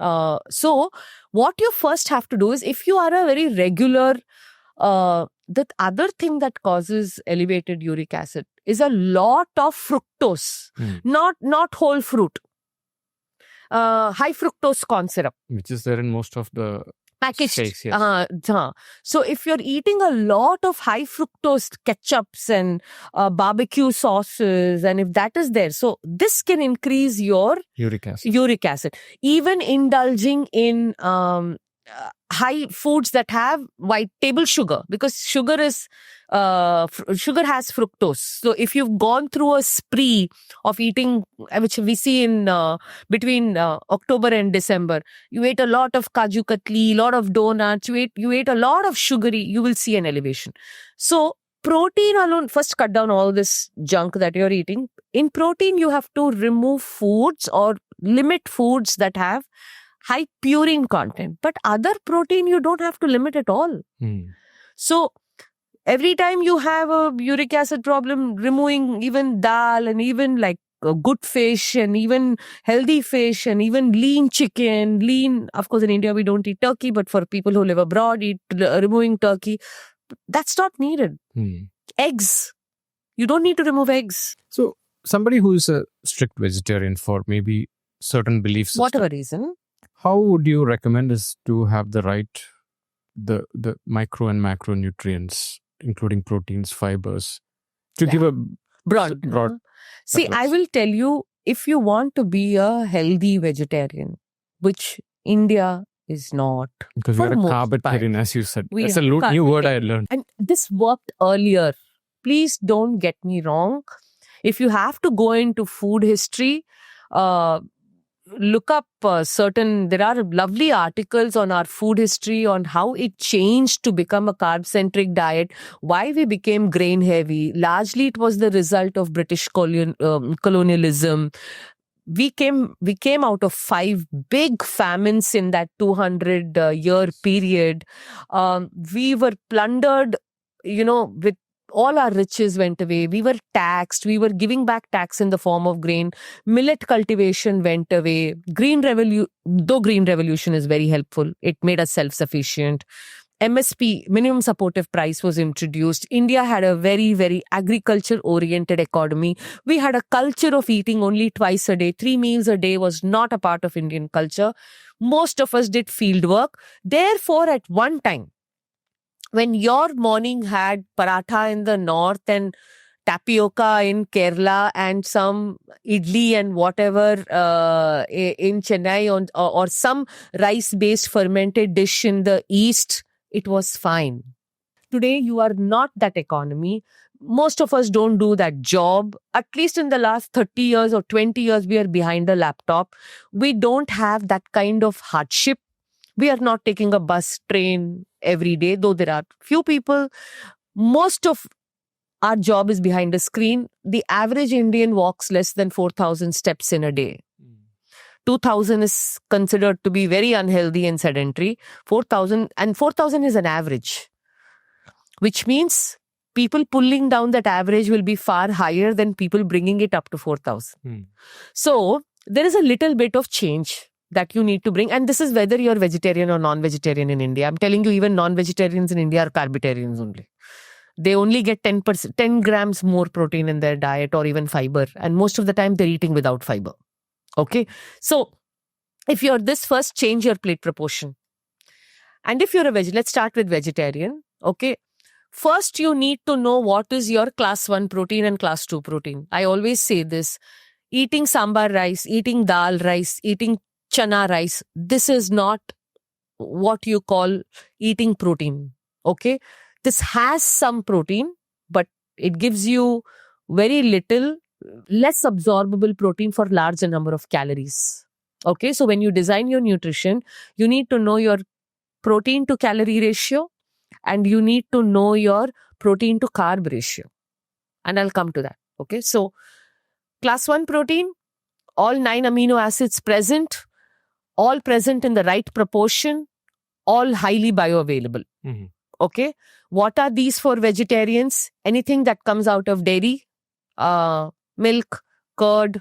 So what you first have to do is, if you are a very regular, the other thing that causes elevated uric acid is a lot of fructose, not whole fruit. High fructose corn syrup, which is there in most of the packaged shakes, yes. So if you're eating a lot of high fructose ketchups and barbecue sauces, and if that is there, so this can increase your uric acid. Even indulging in high foods that have white table sugar, because sugar has fructose. So if you've gone through a spree of eating, which we see in between October and December, you ate a lot of kaju katli, a lot of donuts, you ate a lot of sugary, you will see an elevation. So protein alone, first cut down all this junk that you're eating. In protein, you have to remove foods or limit foods that have high purine content. But other protein, you don't have to limit at all. So every time you have a uric acid problem, removing even dal and even like a good fish and even healthy fish and even lean chicken, of course in India we don't eat turkey, but for people who live abroad, removing turkey, that's not needed. Eggs, you don't need to remove eggs. So somebody who is a strict vegetarian for maybe certain beliefs, whatever reason, how would you recommend is to have the right, the micro and macronutrients, including proteins, fibers, to give a broad. See, I will tell you, if you want to be a healthy vegetarian, which India is not. Because we're a carbitarian, as you said. That's a new word I learned. And this worked earlier. Please don't get me wrong. If you have to go into food history, look up there are lovely articles on our food history on how it changed to become a carb-centric diet, why we became grain heavy. Largely it was the result of British colonialism. We came out of 5 big famines in that 200-year period. We were plundered, with all our riches went away. We were taxed. We were giving back tax in the form of grain. Millet cultivation went away. Though Green Revolution is very helpful, it made us self-sufficient. MSP, minimum supportive price, was introduced. India had a very, very agriculture-oriented economy. We had a culture of eating only twice a day. 3 meals a day was not a part of Indian culture. Most of us did field work. Therefore, at one time, when your morning had paratha in the north and tapioca in Kerala and some idli and whatever in Chennai or some rice-based fermented dish in the east, it was fine. Today, you are not that economy. Most of us don't do that job. At least in the last 30 years or 20 years, we are behind a laptop. We don't have that kind of hardship. We are not taking a bus, train every day, though there are few people. Most of our job is behind a screen. The average Indian walks less than 4,000 steps in a day. 2,000 is considered to be very unhealthy and sedentary. 4,000 is an average, which means people pulling down that average will be far higher than people bringing it up to 4,000. So there is a little bit of change that you need to bring. And this is whether you're vegetarian or non-vegetarian in India. I'm telling you, even non-vegetarians in India are carbitarians only. They only get 10 grams more protein in their diet or even fiber. And most of the time they're eating without fiber. Okay. So if you're this, first change your plate proportion. And if you're let's start with vegetarian. Okay. First, you need to know what is your class 1 protein and class 2 protein. I always say this, eating sambar rice, eating dal rice, eating chana rice, this is not what you call eating protein. Okay. This has some protein, but it gives you very little, less absorbable protein for larger number of calories. Okay. So when you design your nutrition, you need to know your protein to calorie ratio and you need to know your protein to carb ratio. And I'll come to that. Okay. So class 1 protein, all 9 amino acids present, all present in the right proportion, all highly bioavailable. Okay. What are these for vegetarians? Anything that comes out of dairy, milk, curd,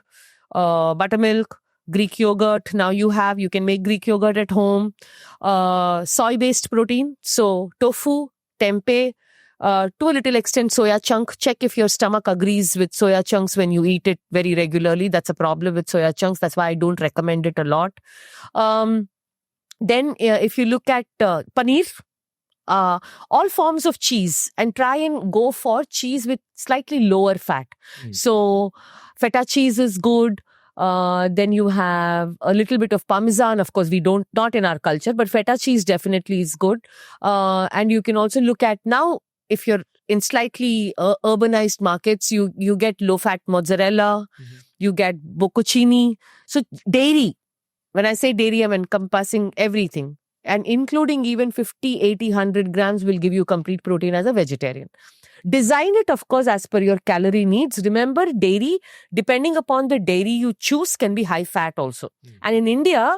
buttermilk, Greek yogurt. Now you can make Greek yogurt at home. Soy-based protein. So tofu, tempeh, to a little extent soya chunk. Check if your stomach agrees with soya chunks when you eat it very regularly. That's a problem with soya chunks. That's why I don't recommend it a lot. Then if you look at paneer, all forms of cheese, and try and go for cheese with slightly lower fat. So feta cheese is good. Then you have a little bit of parmesan. Of course, not in our culture, but feta cheese definitely is good. And you can also look at now, if you're in slightly urbanized markets, you get low-fat mozzarella, you get bocconcini. So dairy, when I say dairy, I'm encompassing everything. And including even 50, 80, 100 grams will give you complete protein as a vegetarian. Design it, of course, as per your calorie needs. Remember, dairy, depending upon the dairy you choose, can be high fat also. And in India,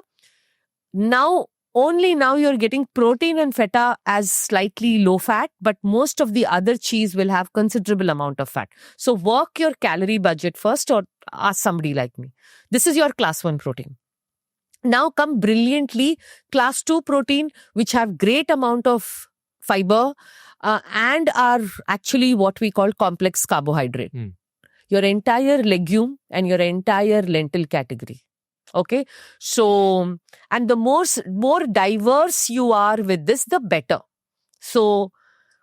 only now you're getting protein and feta as slightly low fat, but most of the other cheese will have considerable amount of fat. So work your calorie budget first, or ask somebody like me. This is your class 1 protein. Now come brilliantly class 2 protein, which have great amount of fiber and are actually what we call complex carbohydrate. Your entire legume and your entire lentil category. Okay, so, and the more diverse you are with this, the better. So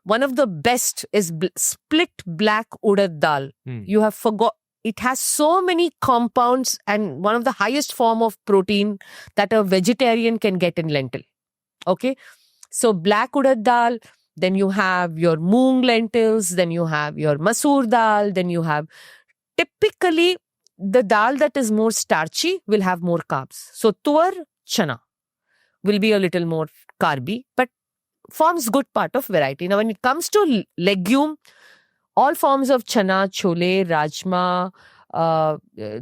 one of the best is split black urad dal. You have forgot, it has so many compounds and one of the highest form of protein that a vegetarian can get in lentil. Okay, so black urad dal, then you have your moong lentils, then you have your masoor dal, then you have typically the dal that is more starchy will have more carbs. So tuar, chana will be a little more carby, but forms good part of variety. Now when it comes to legume, all forms of chana, chole, rajma,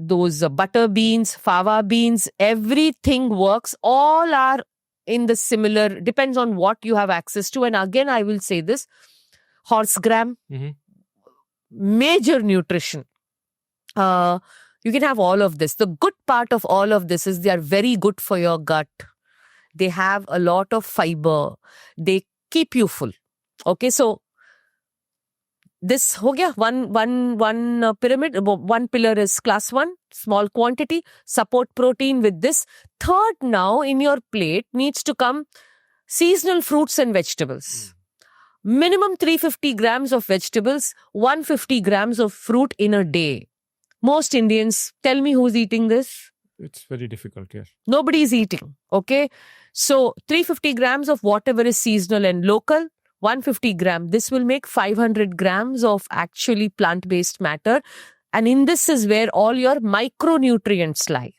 those butter beans, fava beans, everything works. All are in the similar, depends on what you have access to. And again, I will say this, horse gram, major nutrition. You can have all of this. The good part of all of this is they are very good for your gut. They have a lot of fiber. They keep you full. Okay, so this ho gaya, one pyramid, one pillar is class 1, small quantity, support protein with this. Third now in your plate needs to come seasonal fruits and vegetables. Minimum 350 grams of vegetables, 150 grams of fruit in a day. Most Indians, tell me who's eating this? It's very difficult, yes. Nobody is eating, okay? So 350 grams of whatever is seasonal and local, 150 gram. This will make 500 grams of actually plant-based matter. And in this is where all your micronutrients lie.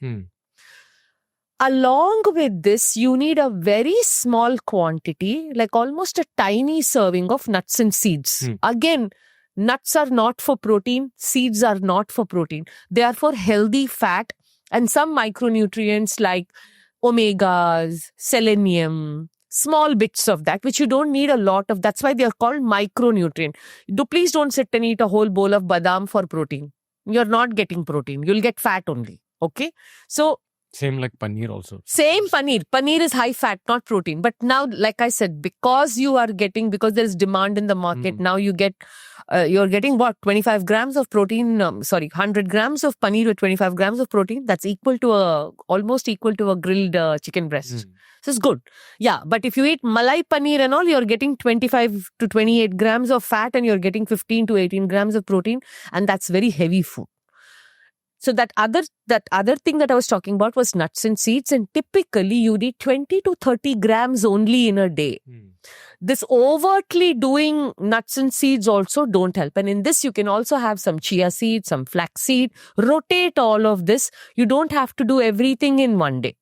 Along with this, you need a very small quantity, like almost a tiny serving of nuts and seeds. Again, nuts are not for protein, seeds are not for protein. They are for healthy fat and some micronutrients like omegas, selenium, small bits of that, which you don't need a lot of. That's why they are called micronutrient. Please don't sit and eat a whole bowl of badam for protein. You're not getting protein. You'll get fat only. Okay. So same like paneer also. Same paneer. Paneer is high fat, not protein. But now, like I said, because there is demand in the market, now you're getting what? 25 grams of protein, 100 grams of paneer with 25 grams of protein. That's almost equal to a grilled chicken breast. So it's good. Yeah. But if you eat malai paneer and all, you're getting 25 to 28 grams of fat and you're getting 15 to 18 grams of protein. And that's very heavy food. So that other thing that I was talking about was nuts and seeds, and typically you need 20 to 30 grams only in a day. This overtly doing nuts and seeds also don't help. And in this, you can also have some chia seed, some flax seed, rotate all of this. You don't have to do everything in one day.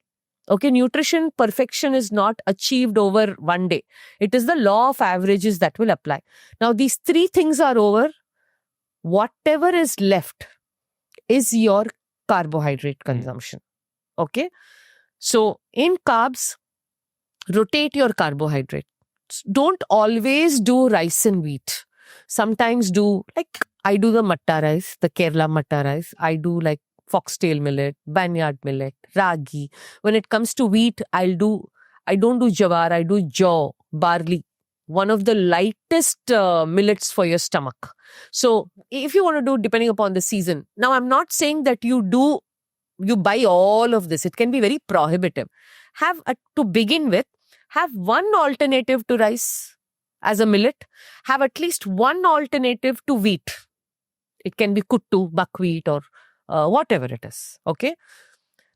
Okay, nutrition perfection is not achieved over one day. It is the law of averages that will apply. Now, these three things are over. Whatever is left is your carbohydrate consumption. Okay. So in carbs, rotate your carbohydrate. Don't always do rice and wheat. Sometimes I do the matta rice, the Kerala matta rice. I do like foxtail millet, barnyard millet, ragi. When it comes to wheat, I don't do jawar, I do jaw, barley. One of the lightest millets for your stomach. So if you want to do, depending upon the season. Now, I'm not saying that you buy all of this. It can be very prohibitive. To begin with, have one alternative to rice as a millet. Have at least one alternative to wheat. It can be kuttu, buckwheat, or whatever it is. Okay.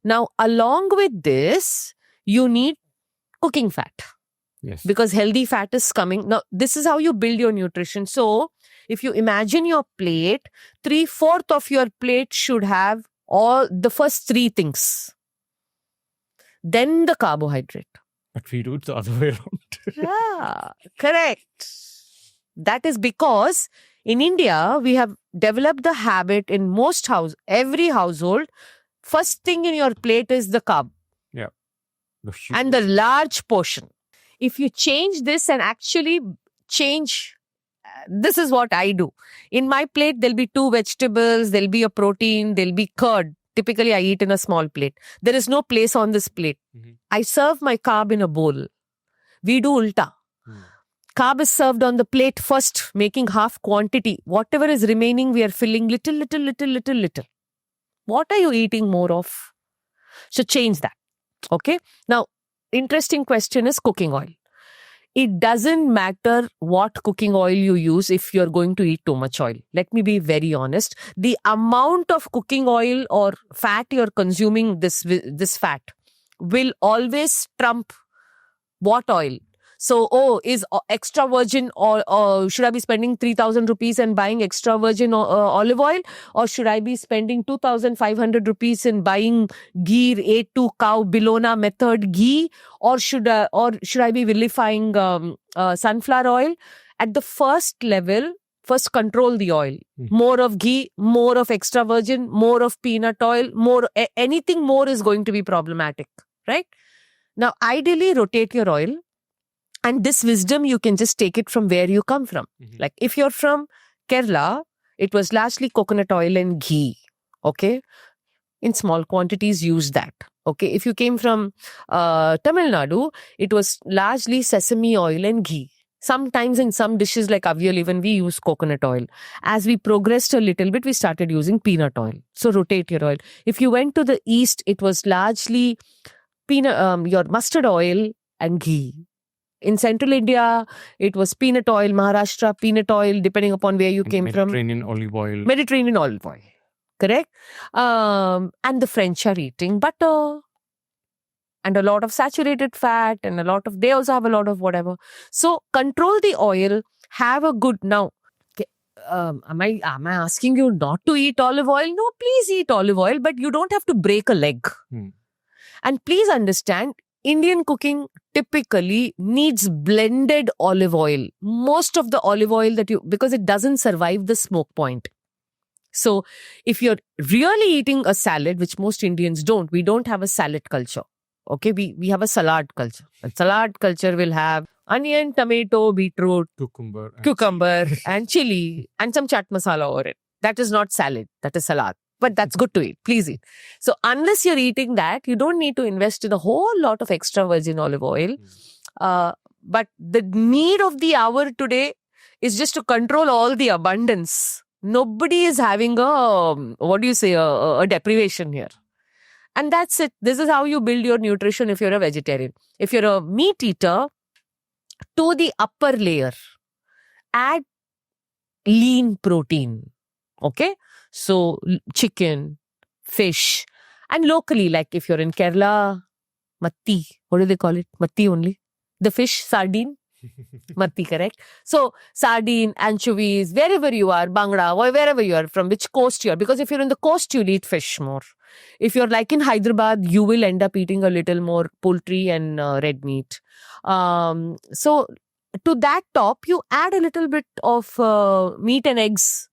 Now, along with this, you need cooking fat. Yes. Because healthy fat is coming. Now, this is how you build your nutrition. So, if you imagine your plate, 3/4 of your plate should have all the first three things. Then the carbohydrate. But we do it the other way around. Yeah, correct. That is because In India, we have developed the habit in every household. First thing in your plate is the carb and the large portion. If you change this and actually change, this is what I do. In my plate, there'll be 2 vegetables, there'll be a protein, there'll be curd. Typically, I eat in a small plate. There is no place on this plate. I serve my carb in a bowl. We do ulta. Carb is served on the plate first, making half quantity. Whatever is remaining, we are filling little. What are you eating more of? So change that. Okay. Now, interesting question is cooking oil. It doesn't matter what cooking oil you use if you're going to eat too much oil. Let me be very honest. The amount of cooking oil or fat you're consuming, this fat, will always trump what oil. So, is extra virgin or should I be spending 3,000 rupees and buying extra virgin olive oil? Or should I be spending 2,500 rupees in buying ghee, A2 cow Bellona method ghee? Or should I be vilifying sunflower oil? At the first level, first control the oil. More of ghee, more of extra virgin, more of peanut oil, anything more is going to be problematic, right? Now, ideally, rotate your oil. And this wisdom, you can just take it from where you come from. Like if you're from Kerala, it was largely coconut oil and ghee. Okay. In small quantities, use that. Okay. If you came from Tamil Nadu, it was largely sesame oil and ghee. Sometimes in some dishes like avial, even we use coconut oil. As we progressed a little bit, we started using peanut oil. So rotate your oil. If you went to the east, it was largely your mustard oil and ghee. In central India, it was peanut oil, Maharashtra, peanut oil, depending upon where you came from. Mediterranean olive oil. Mediterranean olive oil. Correct? And the French are eating butter. And a lot of saturated fat and they also have a lot of whatever. So control the oil, have a good, now, am I asking you not to eat olive oil? No, please eat olive oil, but you don't have to break a leg. And please understand, Indian cooking typically needs blended olive oil. Most of the olive oil because it doesn't survive the smoke point. So if you're really eating a salad, which most Indians don't, we don't have a salad culture. Okay, we have a salad culture. A salad culture will have onion, tomato, beetroot, cucumber and chili and some chaat masala over it. That is not salad, that is salad. But that's good to eat. Please eat. So unless you're eating that, you don't need to invest in a whole lot of extra virgin olive oil. But the need of the hour today is just to control all the abundance. Nobody is having a deprivation here. And that's it. This is how you build your nutrition if you're a vegetarian. If you're a meat eater, to the upper layer, add lean protein. Okay? So chicken, fish, and locally, like if you're in Kerala, matti, what do they call it? Matti only. The fish, sardine, matti, correct? So sardine, anchovies, wherever you are, Bangla, wherever you are, from which coast you are. Because if you're in the coast, you'll eat fish more. If you're like in Hyderabad, you will end up eating a little more poultry and red meat. So to that top, you add a little bit of meat and eggs.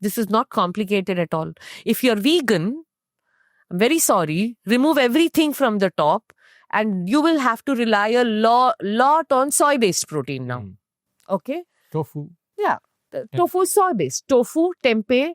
This is not complicated at all. If you're vegan, I'm very sorry, remove everything from the top and you will have to rely a lot on soy-based protein now. Okay? Tofu. Yeah. Tofu is soy-based. Tofu, tempeh.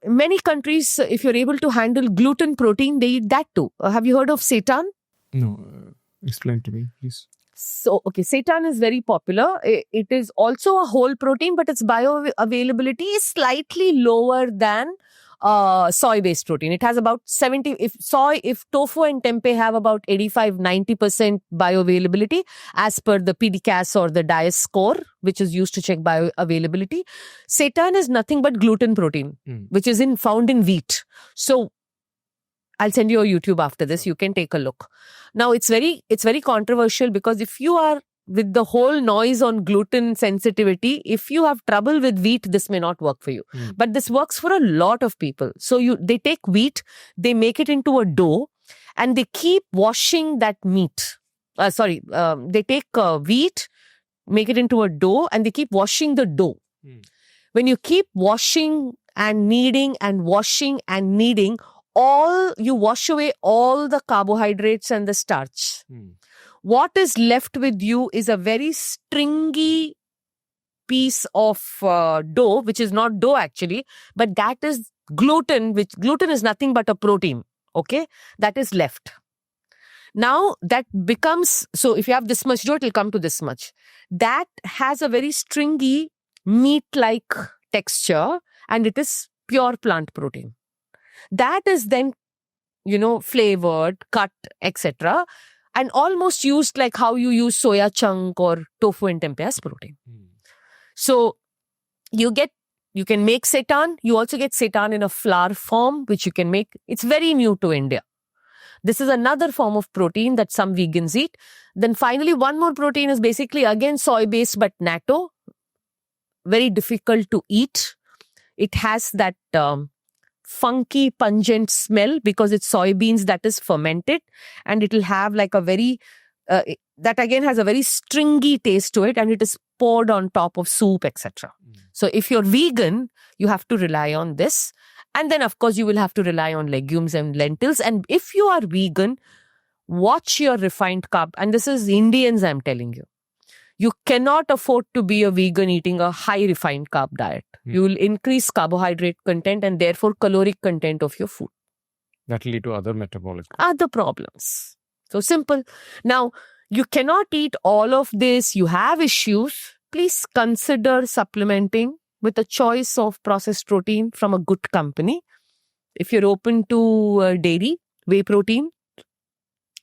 Many countries, if you're able to handle gluten protein, they eat that too. Have you heard of seitan? No. Explain to me, please. So, okay, seitan is very popular. It is also a whole protein, but its bioavailability is slightly lower than soy-based protein. It has about 70, if tofu and tempeh have about 85-90% bioavailability as per the PDCAS or the DIAS score, which is used to check bioavailability. Seitan is nothing but gluten protein, which is found in wheat. So, I'll send you a YouTube after this. You can take a look. Now, it's very controversial because if you are with the whole noise on gluten sensitivity, if you have trouble with wheat, this may not work for you. But this works for a lot of people. So they take wheat, they make it into a dough, and they keep washing that meat. They take wheat, make it into a dough, and they keep washing the dough. When you keep washing and kneading and washing and kneading, you wash away all the carbohydrates and the starch. What is left with you is a very stringy piece of dough, which is not dough actually, but that is gluten, which gluten is nothing but a protein. Okay, that is left. Now that becomes, so if you have this much dough, it will come to this much. That has a very stringy meat-like texture, and it is pure plant protein. That is then, flavored, cut, etc., and almost used like how you use soya chunk or tofu and tempeh as protein. So you can make seitan. You also get seitan in a flour form, which you can make. It's very new to India. This is another form of protein that some vegans eat. Then finally, one more protein is basically again soy-based but natto. Very difficult to eat. It has that funky, pungent smell because it's soybeans that is fermented, and it will have like a very, that again has a very stringy taste to it, and it is poured on top of soup, etc. So if you're vegan, you have to rely on this. And then, of course, you will have to rely on legumes and lentils. And if you are vegan, watch your refined carb. And this is Indians, I'm telling you. You cannot afford to be a vegan eating a high refined carb diet. You will increase carbohydrate content and therefore caloric content of your food. That will lead to other metabolic other problems. So simple. Now, you cannot eat all of this. You have issues. Please consider supplementing with a choice of processed protein from a good company. If you're open to dairy, whey protein,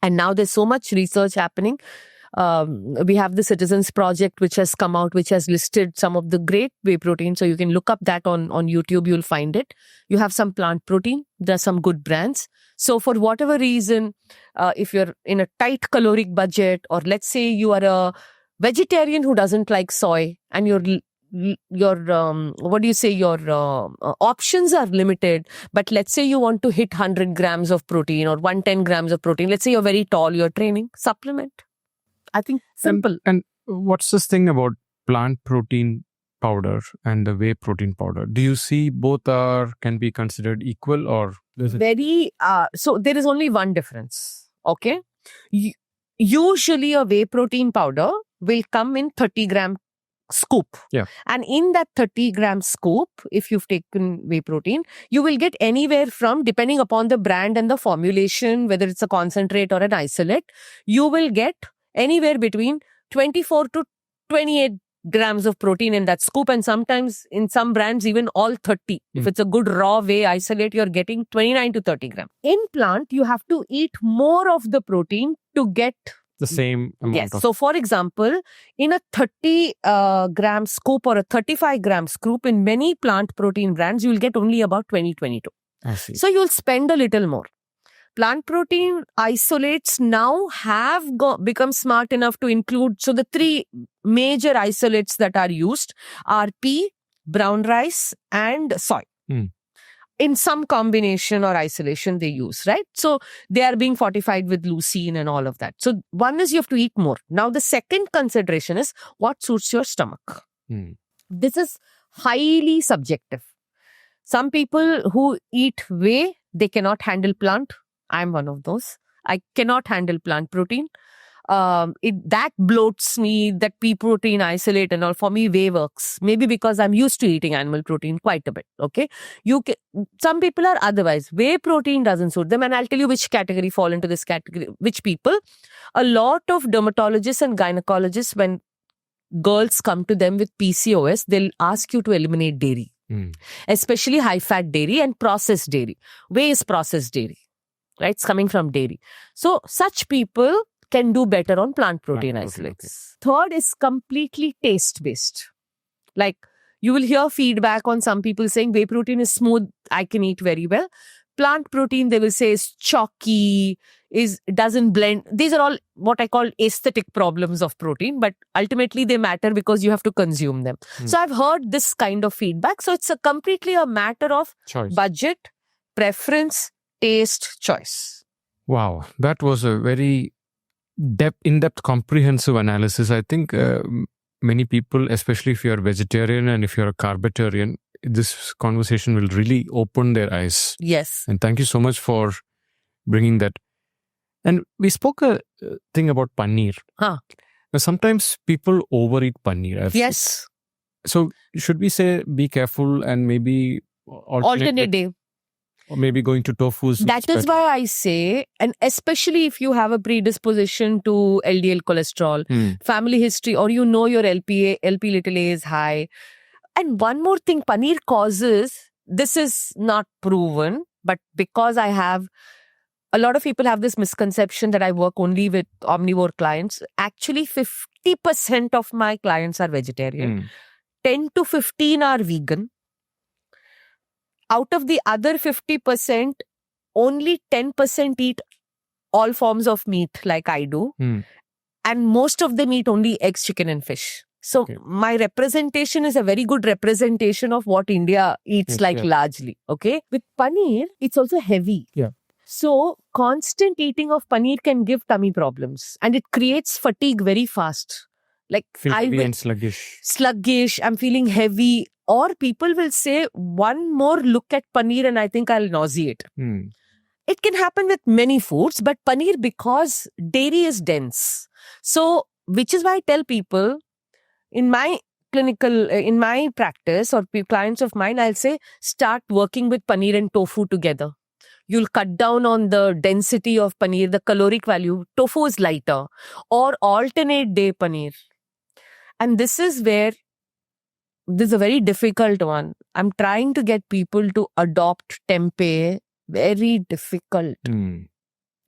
and now there's so much research happening. We have the Citizens Project, which has come out, which has listed some of the great whey protein. So you can look up that on YouTube, you'll find it. You have some plant protein. There's some good brands. So for whatever reason, if you're in a tight caloric budget, or let's say you are a vegetarian who doesn't like soy, and your options are limited, but let's say you want to hit 100 grams of protein or 110 grams of protein. Let's say you're very tall, you're training, supplement. I think simple. And what's this thing about plant protein powder and the whey protein powder? Do you see both can be considered equal, or so there is only one difference. Okay. Usually a whey protein powder will come in 30-gram scoop. Yeah. And in that 30-gram scoop, if you've taken whey protein, you will get anywhere from, depending upon the brand and the formulation, whether it's a concentrate or an isolate, you will get anywhere between 24 to 28 grams of protein in that scoop. And sometimes in some brands, even all 30. If it's a good raw whey isolate, you're getting 29 to 30 grams. In plant, you have to eat more of the protein to get the same amount. Yes. So for example, in a 30-gram scoop or a 35-gram scoop, in many plant protein brands, you will get only about 20-22. I see. So you'll spend a little more. Plant protein isolates now have become smart enough to include, so the three major isolates that are used are pea, brown rice, and soy. In some combination or isolation they use, right? So they are being fortified with leucine and all of that. So one is you have to eat more. Now the second consideration is what suits your stomach. This is highly subjective. Some people who eat whey, they cannot handle plant. I'm one of those. I cannot handle plant protein. That bloats me, that pea protein isolate and all. For me, whey works. Maybe because I'm used to eating animal protein quite a bit. Okay. Some people are otherwise. Whey protein doesn't suit them. And I'll tell you which category fall into this category. Which people? A lot of dermatologists and gynecologists, when girls come to them with PCOS, they'll ask you to eliminate dairy. Especially high-fat dairy and processed dairy. Whey is processed dairy. Right? It's coming from dairy. So such people can do better on plant protein isolates. Okay. Third is completely taste-based. Like you will hear feedback on some people saying whey protein is smooth, I can eat very well. Plant protein, they will say, is chalky, doesn't blend. These are all what I call aesthetic problems of protein, but ultimately they matter because you have to consume them. So I've heard this kind of feedback. So it's completely a matter of choice, budget, preference, taste, choice. Wow, that was a very in-depth comprehensive analysis. I think many people, especially if you're vegetarian and if you're a carbitarian, this conversation will really open their eyes. Yes. And thank you so much for bringing that. And we spoke a thing about paneer. Huh. Now, sometimes people overeat paneer. Yes. So should we say be careful and maybe Alternate day. or maybe going to tofu? That is why I say, and especially if you have a predisposition to LDL cholesterol, family history, or you know your LP little a is high. And one more thing, paneer causes, this is not proven, but because I have, a lot of people have this misconception that I work only with omnivore clients. Actually, 50% of my clients are vegetarian. 10 to 15 are vegan. Out of the other 50%, only 10% eat all forms of meat like I do. And most of them eat only eggs, chicken and fish. So my representation is a very good representation of what India eats largely. Okay. With paneer, it's also heavy. Yeah. So constant eating of paneer can give tummy problems and it creates fatigue very fast. Like Feel heavy and sluggish. Sluggish, I'm feeling heavy. Or people will say, one more look at paneer and I think I'll nauseate. It can happen with many foods, but paneer, because dairy is dense. So, which is why I tell people in my in my practice or clients of mine, I'll say, start working with paneer and tofu together. You'll cut down on the density of paneer, the caloric value. Tofu is lighter. Or alternate day paneer. And this is where, this is a very difficult one. I'm trying to get people to adopt tempeh. Very difficult.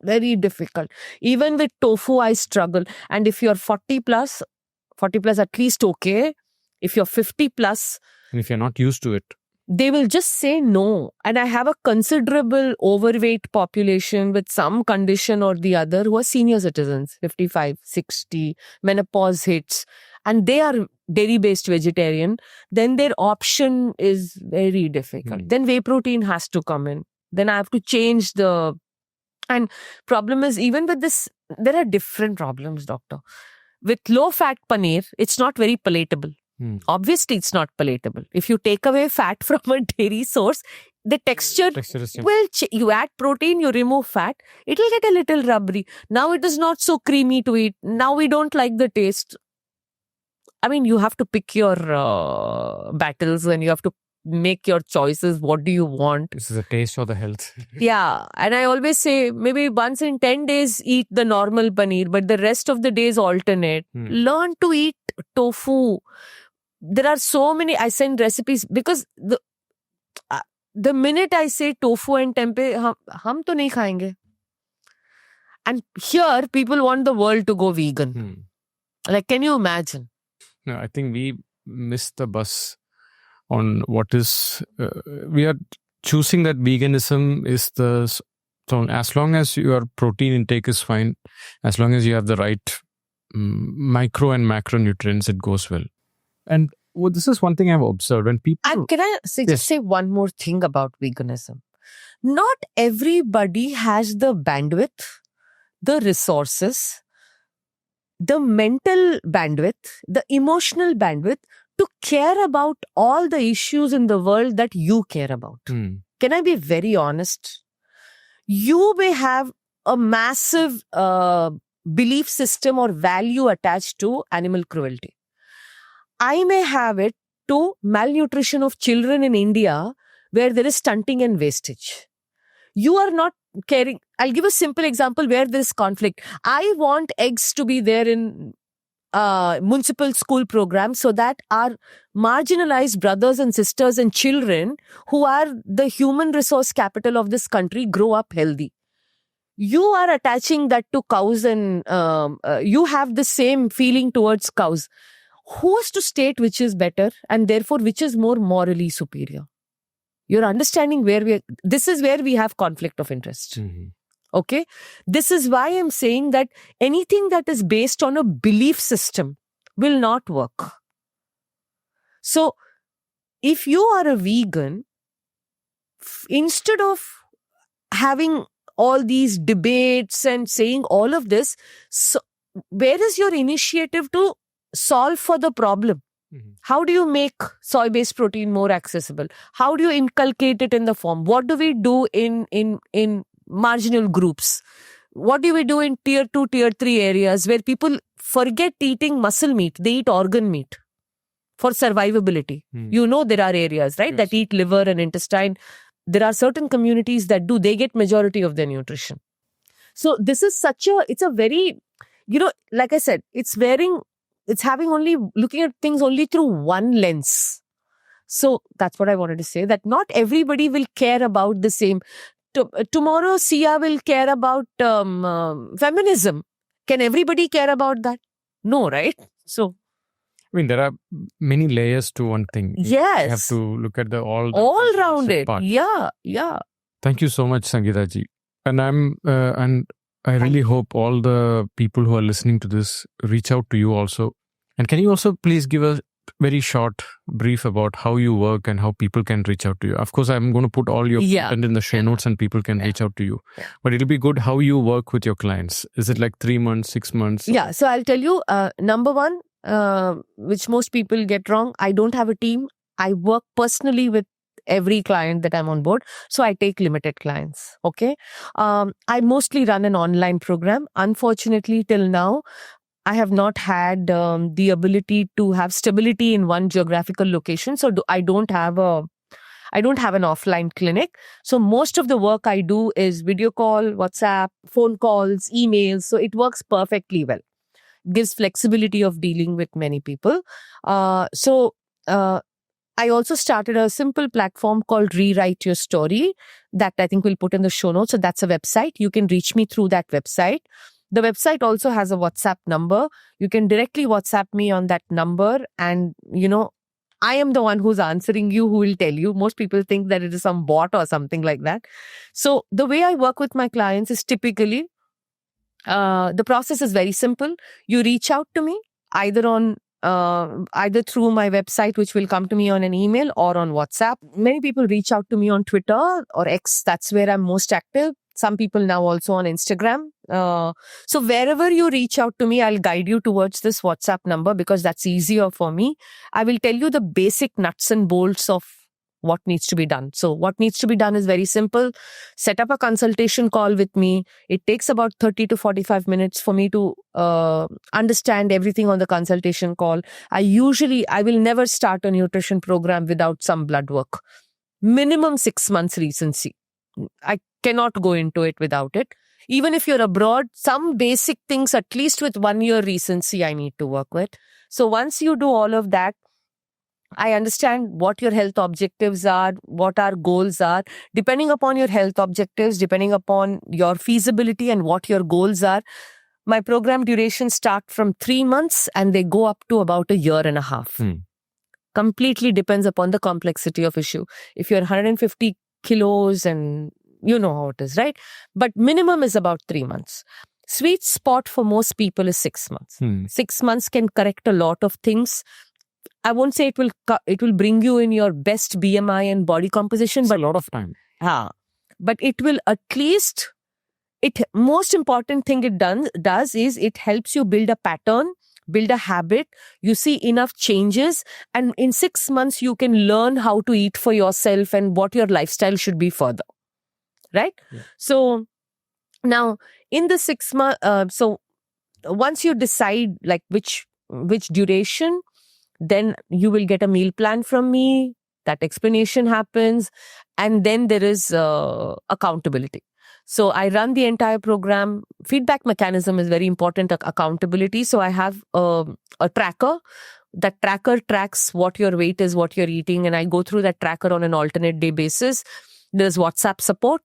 Very difficult. Even with tofu, I struggle. And if you're 40 plus at least okay. If you're 50 plus. And if you're not used to it, they will just say no. And I have a considerable overweight population with some condition or the other who are senior citizens, 55, 60, menopause hits, and they are dairy-based vegetarian. Then their option is very difficult. Then whey protein has to come in. Then I have to change the... And problem is, even with this, there are different problems, doctor. With low-fat paneer, it's not very palatable. Obviously, it's not palatable. If you take away fat from a dairy source, the texture will you add protein, you remove fat, it will get a little rubbery. Now it is not so creamy to eat. Now we don't like the taste. I mean, you have to pick your battles and you have to make your choices. What do you want? This is a taste or the health. Yeah. And I always say, maybe once in 10 days, eat the normal paneer, but the rest of the days alternate. Learn to eat tofu. There are so many, I send recipes because the minute I say tofu and tempeh, hum to nahi khayenge. And here, people want the world to go vegan. Like, can you imagine? No, I think we missed the bus on what is... we are choosing that veganism is the... So as long as your protein intake is fine, as long as you have the right micro and macronutrients, it goes well. And this is one thing I've observed when people... And can I just say one more thing about veganism? Not everybody has the bandwidth, the resources, the mental bandwidth, the emotional bandwidth to care about all the issues in the world that you care about. Can I be very honest? You may have a massive belief system or value attached to animal cruelty. I may have it to malnutrition of children in India where there is stunting and wastage. You are not caring. I'll give a simple example where there is conflict. I want eggs to be there in municipal school programs so that our marginalized brothers and sisters and children who are the human resource capital of this country grow up healthy. You are attaching that to cows and you have the same feeling towards cows. Who's to state which is better and therefore which is more morally superior? You're understanding where this is where we have conflict of interest. Okay? This is why I'm saying that anything that is based on a belief system will not work. So, if you are a vegan, instead of having all these debates and saying all of this, so where is your initiative to solve for the problem. How do you make soy-based protein more accessible? How do you inculcate it in the form? What do we do in marginal groups? What do we do in tier 2, tier 3 areas where people forget eating muscle meat? They eat organ meat for survivability. You know, there are areas, right, that eat liver and intestine. There are certain communities that do. They get majority of their nutrition. So this is it's a very, like I said, it's having only, looking at things only through one lens. So that's what I wanted to say, that not everybody will care about the same. Tomorrow, Sia will care about feminism. Can everybody care about that? No, right? So, I mean, there are many layers to one thing. Yes. You have to look at all round it. Part. Yeah. Thank you so much, Sangeeta ji. And I really hope all the people who are listening to this reach out to you also. And can you also please give a very short brief about how you work and how people can reach out to you? Of course, I'm going to put all your content in the show notes and people can reach out to you. Yeah. But it'll be good how you work with your clients. Is it like 3 months, 6 months? Yeah. So I'll tell you, number one, which most people get wrong, I don't have a team. I work personally with every client that I'm on board. So I take limited clients. Okay. I mostly run an online program. Unfortunately, till now, I have not had the ability to have stability in one geographical location. So I don't have an offline clinic. So most of the work I do is video call, WhatsApp, phone calls, emails. So it works perfectly well. Gives flexibility of dealing with many people. I also started a simple platform called Rewrite Your Story that I think we'll put in the show notes. So that's a website. You can reach me through that website. The website also has a WhatsApp number. You can directly WhatsApp me on that number. And, I am the one who's answering you, who will tell you. Most people think that it is some bot or something like that. So the way I work with my clients is typically, the process is very simple. You reach out to me either through my website, which will come to me on an email, or on WhatsApp. Many people reach out to me on Twitter or X. That's where I'm most active. Some people now also on Instagram. So wherever you reach out to me, I'll guide you towards this WhatsApp number because that's easier for me. I will tell you the basic nuts and bolts of what needs to be done. So what needs to be done is very simple. Set up a consultation call with me. It takes about 30 to 45 minutes for me to understand everything on the consultation call. I will never start a nutrition program without some blood work. Minimum 6 months recency. I cannot go into it without it. Even if you're abroad, some basic things, at least with 1 year recency, I need to work with. So once you do all of that, I understand what your health objectives are, what our goals are. Depending upon your health objectives, depending upon your feasibility and what your goals are, my program durations start from 3 months and they go up to about 1.5 years. Completely depends upon the complexity of issue. If you're 150 kilos and you know how it is, right? But minimum is about 3 months. Sweet spot for most people is 6 months. 6 months can correct a lot of things. I won't say it will bring you in your best BMI and body composition, but a lot of time. But it will at least, most important thing it does is it helps you build a pattern, build a habit. You see enough changes, and in 6 months you can learn how to eat for yourself and what your lifestyle should be further. Right? Yeah. So now in the 6 months, so once you decide like which duration, then you will get a meal plan from me. That explanation happens. And then there is accountability. So I run the entire program. Feedback mechanism is very important, accountability. So I have a tracker. That tracker tracks what your weight is, what you're eating. And I go through that tracker on an alternate day basis. There's WhatsApp support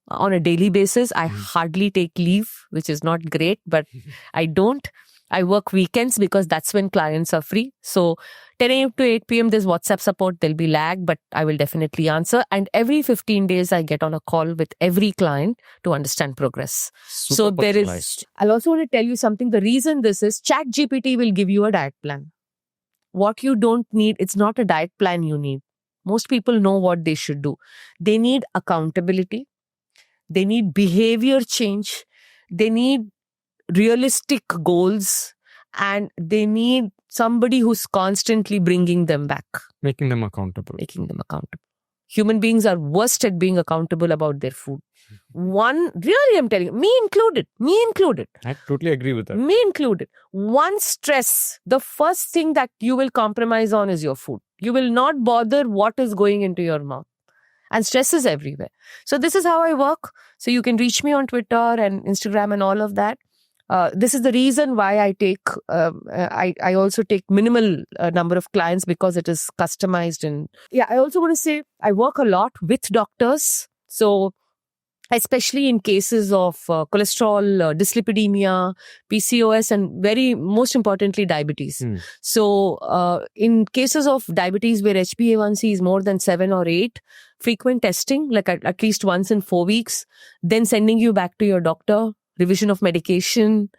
on a daily basis. I hardly take leave, which is not great, but I don't. I work weekends because that's when clients are free. So 10 a.m. to 8 p.m. there's WhatsApp support. There'll be lag, but I will definitely answer. And every 15 days, I get on a call with every client to understand progress. So there is, I'll also want to tell you something. The reason this is ChatGPT will give you a diet plan. What you don't need, it's not a diet plan you need. Most people know what they should do. They need accountability. They need behavior change. They need realistic goals, and they need somebody who's constantly bringing them back, Making them accountable. making them accountable. Human beings are worst at being accountable about their food. Really, I'm telling you, me included, I totally agree with that. me included. One stress, the first thing that you will compromise on is your food. You will not bother what is going into your mouth. And stress is everywhere. So this is how I work. So you can reach me on Twitter and Instagram and all of that. This is the reason why I take, I also take minimal number of clients, because it is customized. And yeah, I also want to say I work a lot with doctors. So especially in cases of cholesterol, dyslipidemia, PCOS, and most importantly, diabetes. So in cases of diabetes where HbA1c is more than 7 or 8, frequent testing, like at least once in 4 weeks, then sending you back to your doctor, revision of medication,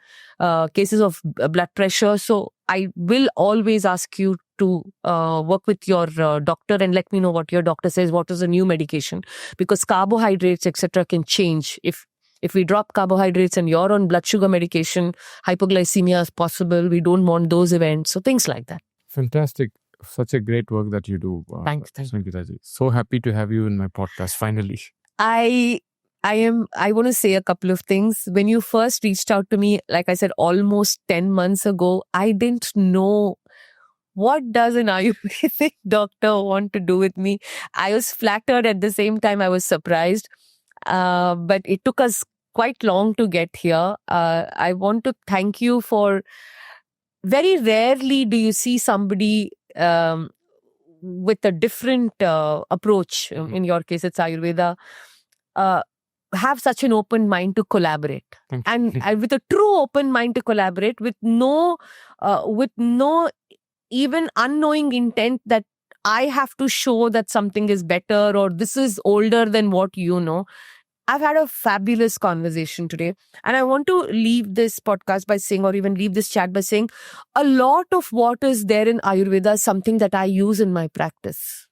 cases of blood pressure. So I will always ask you to work with your doctor and let me know what your doctor says, what is a new medication, because carbohydrates, etc., can change. If we drop carbohydrates and you're on blood sugar medication, hypoglycemia is possible. We don't want those events. So things like that. Fantastic. Such a great work that you do. Thanks. Sangeeta ji. So happy to have you in my podcast finally. I want to say a couple of things. When you first reached out to me, like I said, almost 10 months ago, I didn't know what does an Ayurvedic doctor want to do with me. I was flattered, at the same time I was surprised. But it took us quite long to get here. I want to thank you for, very rarely do you see somebody with a different approach. In your case, it's Ayurveda. Have such an open mind to collaborate, and with a true open mind to collaborate, with no even unknowing intent that I have to show that something is better or this is older than what you know. I've had a fabulous conversation today, and I want to leave this podcast by saying, or even leave this chat by saying, a lot of what is there in Ayurveda is something that I use in my practice.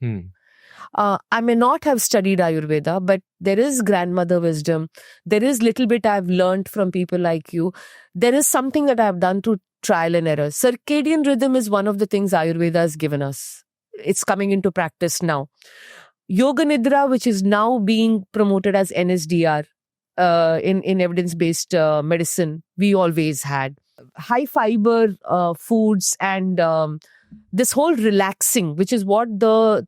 I may not have studied Ayurveda, but there is grandmother wisdom. There is little bit I've learned from people like you. There is something that I've done through trial and error. Circadian rhythm is one of the things Ayurveda has given us. It's coming into practice now. Yoga Nidra, which is now being promoted as NSDR in evidence-based medicine, we always had. High fiber foods and this whole relaxing, which is what the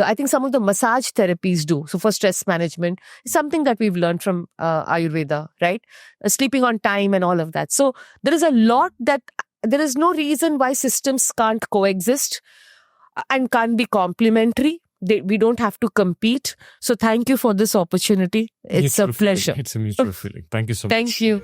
I think some of the massage therapies do. So for stress management, is something that we've learned from Ayurveda, right? Sleeping on time and all of that. So there is a lot that, there is no reason why systems can't coexist and can't be complementary. We don't have to compete. So thank you for this opportunity. It's a pleasure. It's a mutual feeling. Thank you so much. Thank you.